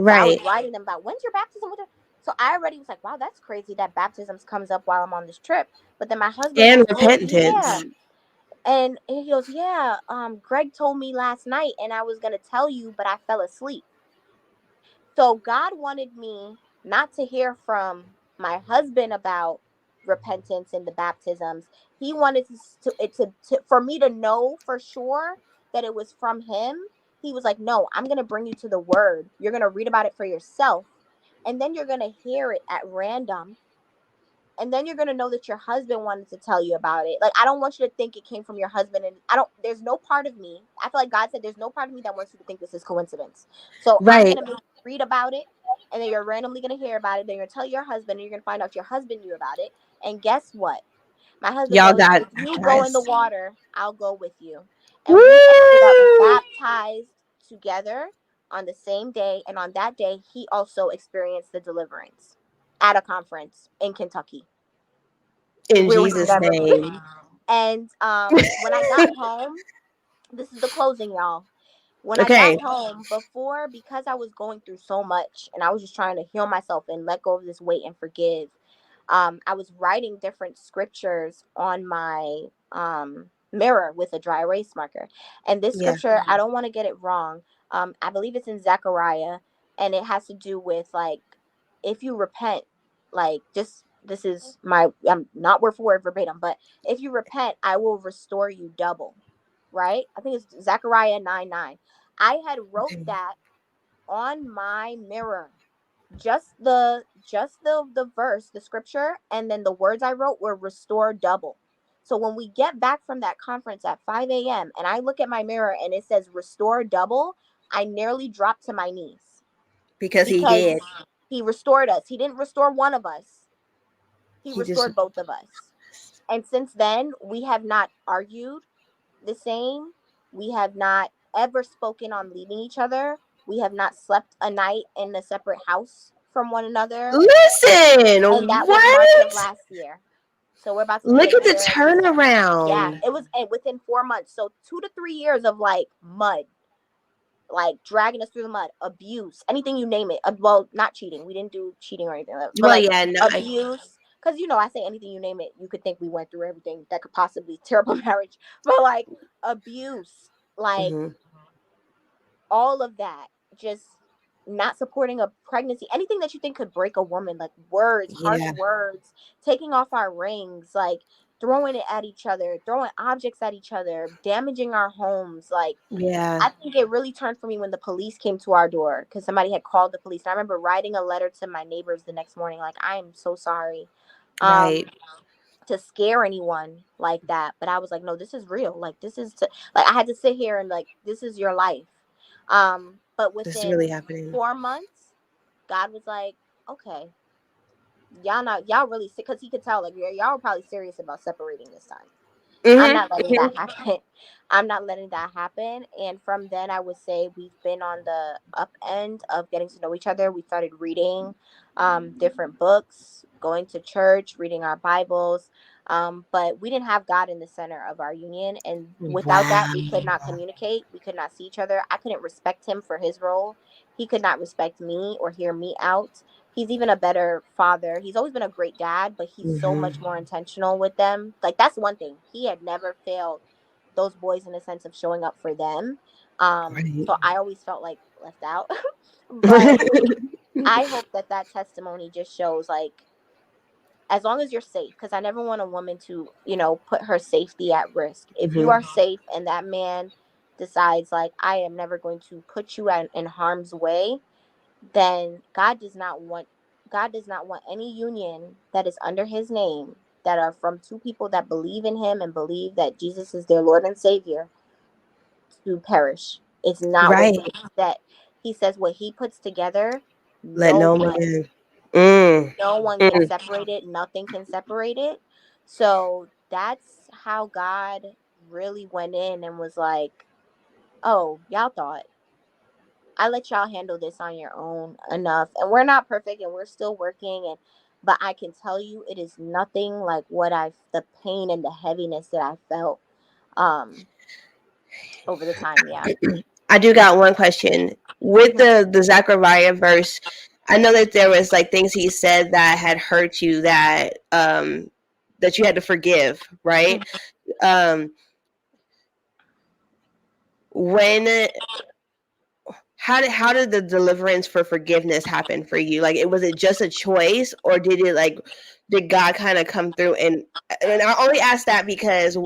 So I was Right. writing them about when's your baptism? So I already was like, wow, that's crazy that baptisms comes up while I'm on this trip. But then my husband And goes, oh repentance. yeah. And he goes, yeah, Greg told me last night and I was gonna tell you, but I fell asleep. So God wanted me not to hear from my husband about repentance and the baptisms. He wanted for me to know for sure that it was from him. He was like, "No, I'm going to bring you to the word. You're going to read about it for yourself, and then you're going to hear it at random, and then you're gonna know that your husband wanted to tell you about it. Like I don't want you to think it came from your husband, and I don't. There's no part of me. I feel like God said there's no part of me that wants you to think this is coincidence. So I'm Right. gonna make you read about it, and then you're randomly gonna hear about it. Then you're gonna tell your husband, and you're gonna find out your husband knew about it. And guess what? My husband Y'all goes, got if you go in the baptized. water, I'll go with you. And we ended up Woo! baptized together on the same day. And on that day, he also experienced the deliverance at a conference in Kentucky In where we Jesus' never been. name. And when I got home, this is the closing, y'all. When I got Okay. home, before, because I was going through so much and I was just trying to heal myself and let go of this weight and forgive, I was writing different scriptures on my mirror with a dry erase marker. And this Yeah. scripture, I don't want to get it wrong. I believe it's in Zechariah, and it has to do with like, if you repent, like, just this is my, I'm not word for word verbatim, but if you repent, I will restore you double. Right? I think it's Zechariah 9:9. I had wrote Okay. that on my mirror, just the verse, the scripture, and then the words I wrote were restore double. So when we get back from that conference at 5 a.m. and I look at my mirror and it says restore double, I nearly dropped to my knees Because he because did. he restored us. He didn't restore one of us, he He just restored both of us. And since then, we have not argued the same. We have not ever spoken on leaving each other. We have not slept a night in a separate house from one another. listen. And that was March of What? last year. So we're about to be a Look at the year. Yeah, turnaround. it was within 4 months. So 2 to 3 years of like mud, like dragging us through the mud, abuse, anything you name it. Well, not cheating. We didn't do cheating or anything, but Well, like yeah, no. abuse. Because I say anything you name it, you could think we went through everything that could possibly tear up a marriage. But like abuse, like Mhm. all of that, just not supporting a pregnancy, anything that you think could break a woman, like words, harsh Yeah. words, taking off our rings, like throwing it at each other, throwing objects at each other, damaging our homes. Like, Yeah. I think it really turned for me when the police came to our door because somebody had called the police. And I remember writing a letter to my neighbors the next morning, like, I am so sorry. Um, Right. to scare anyone like that, but I was like, no, this is real. Like, this is like, I had to sit here and like, this is your life. But This is really within happening. 4 months, God was like, okay, y'all really sick, because he could tell like y'all were probably serious about separating this time. I'm Mhm. not letting that Mhm. happen. I'm not letting that happen. And from then, I would say we've been on the up end of getting to know each other. We started reading different books, going to church, reading our Bibles. But we didn't have God in the center of our union. And without that, we could not Wow. communicate. We could not see each other. I couldn't respect him for his role. He could not respect me or hear me out. He's even a better father. He's always been a great dad, but he's so much Mhm. more intentional with them. Like, that's one thing. He had never failed those boys in the sense of showing up for them. Right. So I always felt like left out. But I hope that that testimony just shows like, as long as you're safe, because I never want a woman to, put her safety at risk. If you Mhm. are safe and that man decides like, I am never going to put you in harm's way, then God does not want any union that is under his name, that are from two people that believe in him and believe that Jesus is their Lord and Savior, to perish. It's not what Right. he said. He says what he puts together, Let no no one man. Mm. no one can Mm. separate it, nothing can separate it. So that's how God really went in and was like, "Oh, y'all thought I let y'all handle this on your own enough. And we're not perfect and we're still working, but I can tell you it is nothing like the pain and the heaviness that I felt um over the time, yeah. I do got one question. With Mhm. the Zechariah verse, I know that there was like things he said that had hurt you that you had to forgive, right? Mhm. Um when how did the deliverance for forgiveness happen for you? Like, was it just a choice, or did God kind of come through? And I only ask that because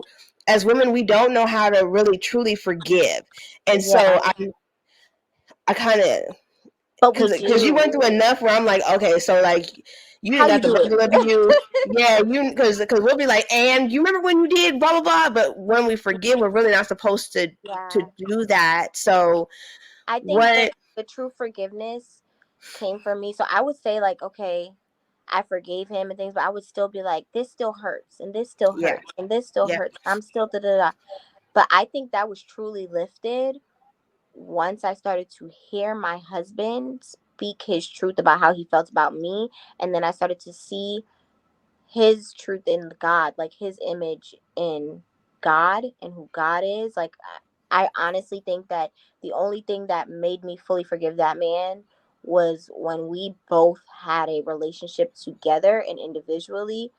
as women we don't know how to really truly forgive, and so Yeah. I kind of, But we because you do. went through enough where I'm like, okay, so like you How didn't you got the do it? verbal abuse, yeah, you because we'll be like, and you remember when you did blah blah blah, but when we forgive, we're really not supposed to Yeah. do that. So I think what? the true forgiveness came from me. So I would say like, okay, I forgave him and things, but I would still be like, this still hurts, and this still Yeah. hurts, and this still Yeah. hurts. I'm still da da da. But I think that was truly lifted once I started to hear my husband speak his truth about how he felt about me, and then I started to see his truth in God, like his image in God and who God is. Like, I honestly think that the only thing that made me fully forgive that man was when we both had a relationship together and individually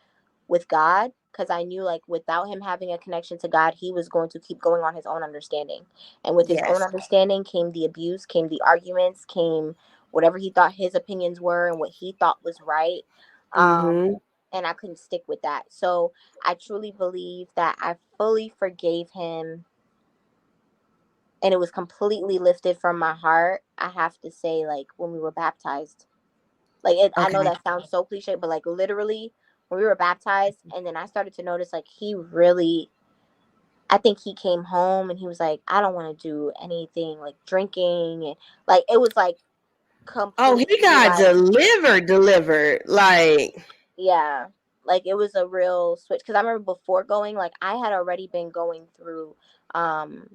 with God, because I knew, like, without him having a connection to God, he was going to keep going on his own understanding. And with his own Yes. understanding came the abuse, came the arguments, came whatever he thought his opinions were and what he thought was right. Um, Mm-hmm. and I couldn't stick with that. So I truly believe that I fully forgave him, and it was completely lifted from my heart. I have to say, like, when we were baptized. Like, I know Okay. that sounds so cliche, but like literally when we were baptized, and then I started to notice, like, he really, I think he came home and he was like, I don't want to do anything like drinking, and like it was like Oh, he completely got like, delivered. Like, yeah, like it was a real switch. Because I remember before going, like I had already been going through um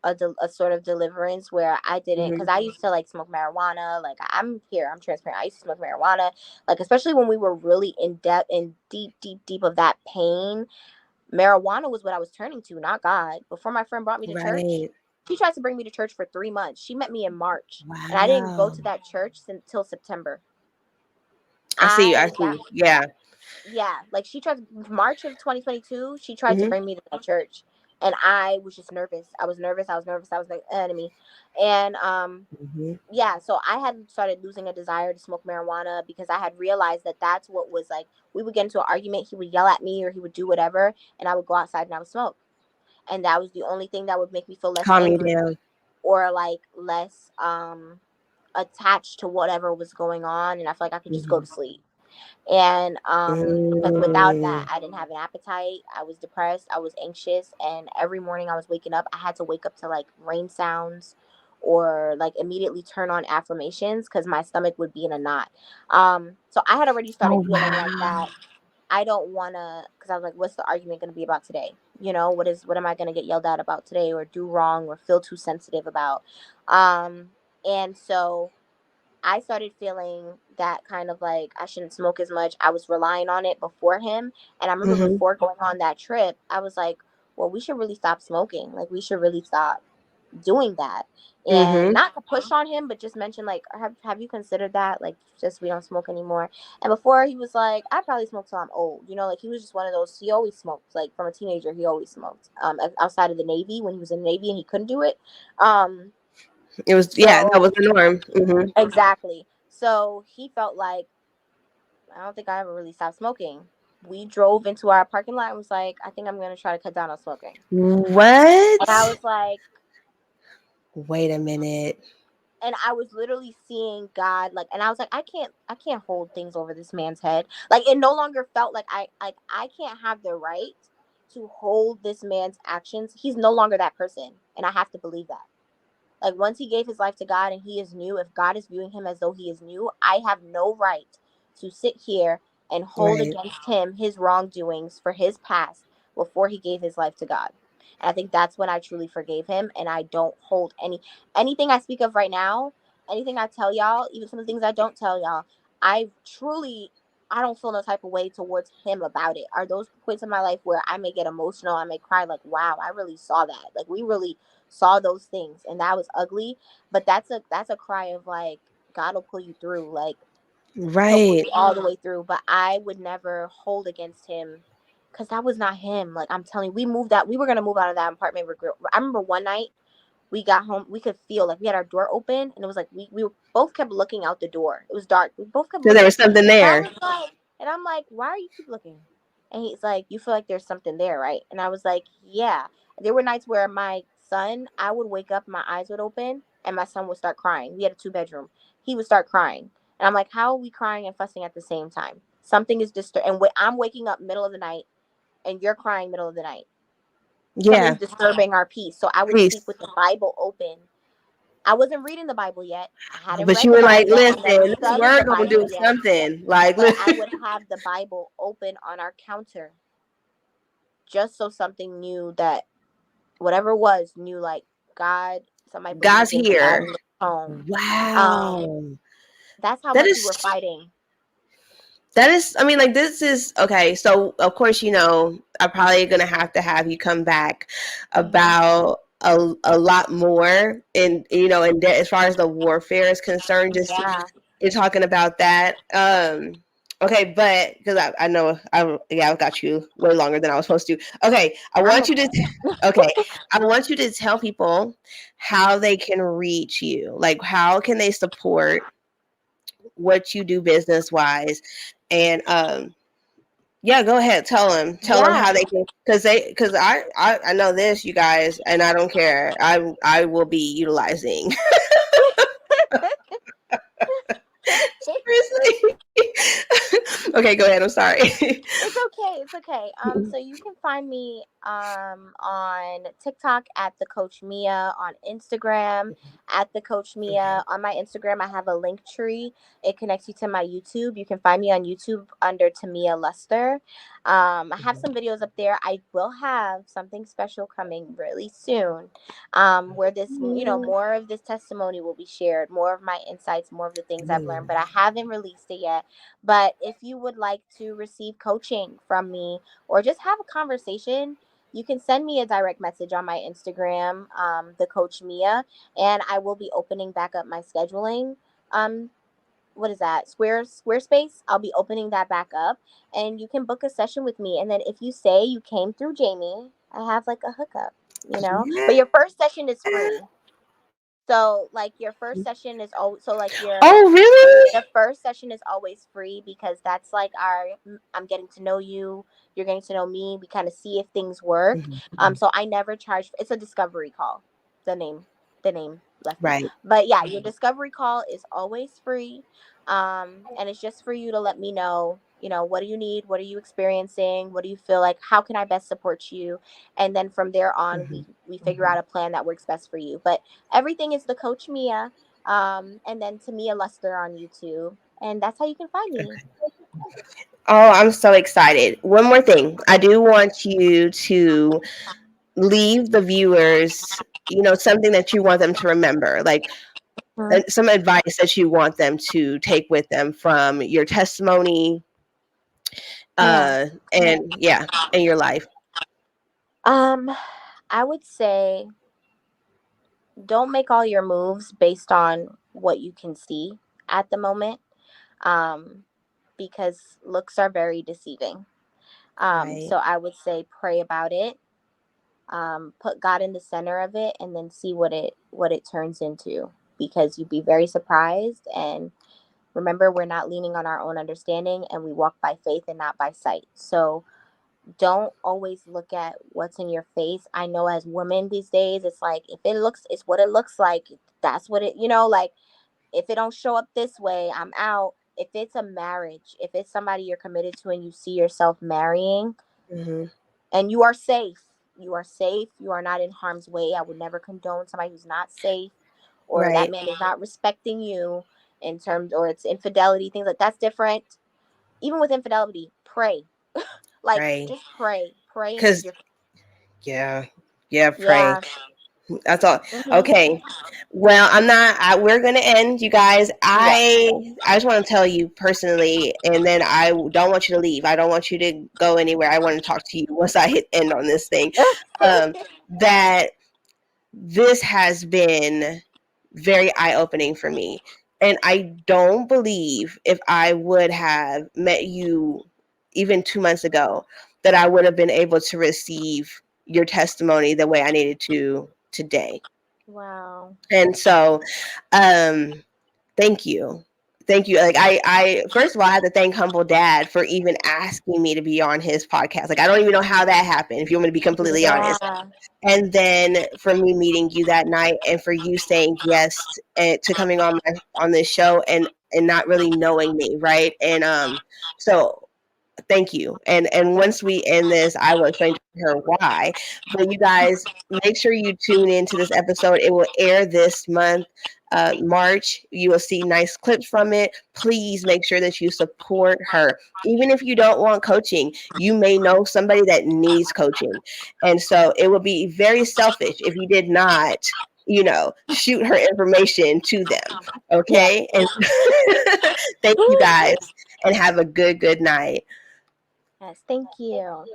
a sort of deliverance where I didn't, mm-hmm. because I used to like smoke marijuana. Like, I'm transparent. I used to smoke marijuana, like especially when we were really in depth and deep of that pain. Marijuana was what I was turning to, not God. Before my friend brought me to church, Right. she tried to bring me to church for 3 months. She met me in March, and I didn't go Wow. to that church until September. I see you. I I see that you. Yeah. Yeah, like she tried, March of 2022, she tried to Mm-hmm. bring me to that church, and I was just nervous. I was nervous. I was nervous. I was the enemy, and Mm-hmm. yeah. So I had started losing a desire to smoke marijuana because I had realized that that's what was like. We would get into an argument. He would yell at me or he would do whatever, and I would go outside and I would smoke, and that was the only thing that would make me feel less Calm you angry down. or like less attached to whatever was going on, and I feel like I could just go Mm-hmm. to sleep. And because without that, Mm. I didn't have an appetite. I was depressed. I was anxious, and every morning I was waking up, I had to wake up to like rain sounds or like immediately turn on affirmations because my stomach would be in a knot. So I had already started Oh feeling like wow. that. I don't want to, because I was like, what's the argument going to be about today? What am I going to get yelled at about today, or do wrong, or feel too sensitive about? Um, and so I started feeling that kind of like I shouldn't smoke as much. I was relying on it before him. And I remember Mm-hmm. before going on that trip, I was like, well, we should really stop smoking. Like, we should really stop doing that. And Mm-hmm. not to push on him, but just mention, like, have you considered that? Like, just we don't smoke anymore. And before he was like, I probably smoke till I'm old. Like he was just one of those, he always smoked. Like, from a teenager, he always smoked. Outside of the Navy, when he was in the Navy and he couldn't do it. Um, It was, yeah, that so was the norm. Mm-hmm. Exactly. So he felt like, I don't think I ever really stopped smoking. We drove into our parking lot and was like, I think I'm going to try to cut down on smoking. And I What? was like, Wait a minute. and I was literally seeing God, like, and I was like, I can't hold things over this man's head. Like, it no longer felt like I can't have the right to hold this man's actions. He's no longer that person. And I have to believe that. Like, once he gave his life to God and he is new, if God is viewing him as though he is new, I have no right to sit here and hold Right. against him his wrongdoings for his past before he gave his life to God. And I think that's when I truly forgave him, and I don't hold anything I speak of right now, anything I tell y'all, even some of the things I don't tell y'all. I truly, I don't feel no type of way towards him about it. Are those points in my life where I may get emotional, I may cry, like, wow, I really saw that. Like, we really saw those things, and that was ugly. But that's a cry of like, God will pull you through. Like, he'll pull Right. you all the way through. But I would never hold against him, because that was not him. Like, I'm telling you, we were gonna move out of that apartment. I remember one night we got home, we could feel like we had our door open, and it was like we both kept looking out the door. It was dark. We both kept So there looking, was something and I there. was like, and I'm like, why are you keep looking? And he's like, you feel like there's something there, right? And I was like, yeah. There were nights where my son, I would wake up, my eyes would open, and my son would start crying. We had a 2 bedroom. He would start crying, and I'm like, how are we crying and fussing at the same time? Something is disturbed, and I'm waking up middle of the night, and you're crying middle of the night. Yeah. Something's disturbing our peace. So I would sleep Peace. with the Bible open, I wasn't reading the Bible yet. I hadn't But read you the were like, Bible yet. I never listen, this studied word the gonna Bible do yet. something. Like, But I would have the Bible open on our counter just so something knew that whatever it was knew like God, somebody put God's these in me out here. in the home. Um, Wow. that's how That much we is were fighting. that is, I mean, like, this is okay. So of course, I'm probably gonna have you come back Hmm. about a lot more, and as far as the warfare is concerned, just Yeah. you're talking about that. Okay, but because I know I've got you way longer than I was supposed to. Okay, I'm okay. okay, I want you to tell people how they can reach you. Like, how can they support what you do business wise, and yeah, go ahead. Tell them Yeah. how they can, because I know this, you guys, and I don't care. I will be utilizing. Seriously. Okay, go ahead. I'm sorry. It's okay. It's okay. So you can find me on TikTok at the Coach Mia, on Instagram at the Coach Mia. On my Instagram, I have a link tree. It connects you to my YouTube. You can find me on YouTube under Tamiah Luster. I have some videos up there. I will have something special coming really soon, where this, more of this testimony will be shared, more of my insights, more of the things I've learned. But I haven't released it yet. But if you would like to receive coaching from me or just have a conversation, you can send me a direct message on my Instagram, the Coach Mia, and I will be opening back up my scheduling. What is that? Squarespace. I'll be opening that back up, and you can book a session with me. And then if you say you came through Jamie, I have like a hookup, But Yeah. your first session is free. So like your first session is so like Oh, really? the first session is always free because that's like I'm getting to know you, you're getting to know me, we kind of see if things work. Mhm. So I never charge. It's a discovery call. the name the name left me, Right. but yeah, your discovery call is always free. And it's just for you to let me know, what do you need, what are you experiencing, what do you feel like, how can I best support you, and then from there on Mhm. we figure out a plan that works best for you. But everything is the Coach Mia, and then Tamiah Luster on YouTube, and that's how you can find me. Oh, I'm so excited. One more thing. I do want you to leave the viewers, something that you want them to remember, like Mhm. some advice that you want them to take with them from your testimony, Yeah. and yeah, in your life. Um, I would say don't make all your moves based on what you can see at the moment, um, because looks are very deceiving. Right. So I would say pray about it, put God in the center of it, and then see what it turns into. Because you'd be very surprised. And remember, we're not leaning on our own understanding, and we walk by faith and not by sight. So don't always look at what's in your face. I know as women these days, it's like if it looks, it's what it looks like. That's what it, like if it don't show up this way, I'm out. If it's a marriage, if it's somebody you're committed to and you see yourself marrying, Hmm. and you are safe, you are safe, you are not in harm's way. I would never condone somebody who's not safe, or that Right. man is not respecting you in terms, or it's infidelity, things like that's different. Even with infidelity, pray. Like Right. just pray and keep Because your, yeah, yeah, pray. yeah. That's all. Hmm. Okay. Well, I'm not. We're gonna end, you guys. Yeah. I just want to tell you personally, and then I don't want you to leave. I don't want you to go anywhere. I want to talk to you once I hit end on this thing. That this has been very eye opening for me, and I don't believe if I would have met you even 2 months ago that I would have been able to receive your testimony the way I needed to today. Wow. And so, um, thank you. Thank you. Like I first of all I had to thank Humble Dad for even asking me to be on his podcast. Like I don't even know how that happened, if you want me to be completely honest. Yeah. And then for me meeting you that night, and for you saying yes, to coming on this show, and not really knowing me, right? And so thank you. And once we end this, I will explain to her why. But you guys, make sure you tune into this episode. It will air this month, March. You will see nice clips from it. Please make sure that you support her. Even if you don't want coaching, you may know somebody that needs coaching. And so it would be very selfish if you did not, shoot her information to them. Yes. Okay. And thank you Woo. guys and have a good night. Yes. Thank you.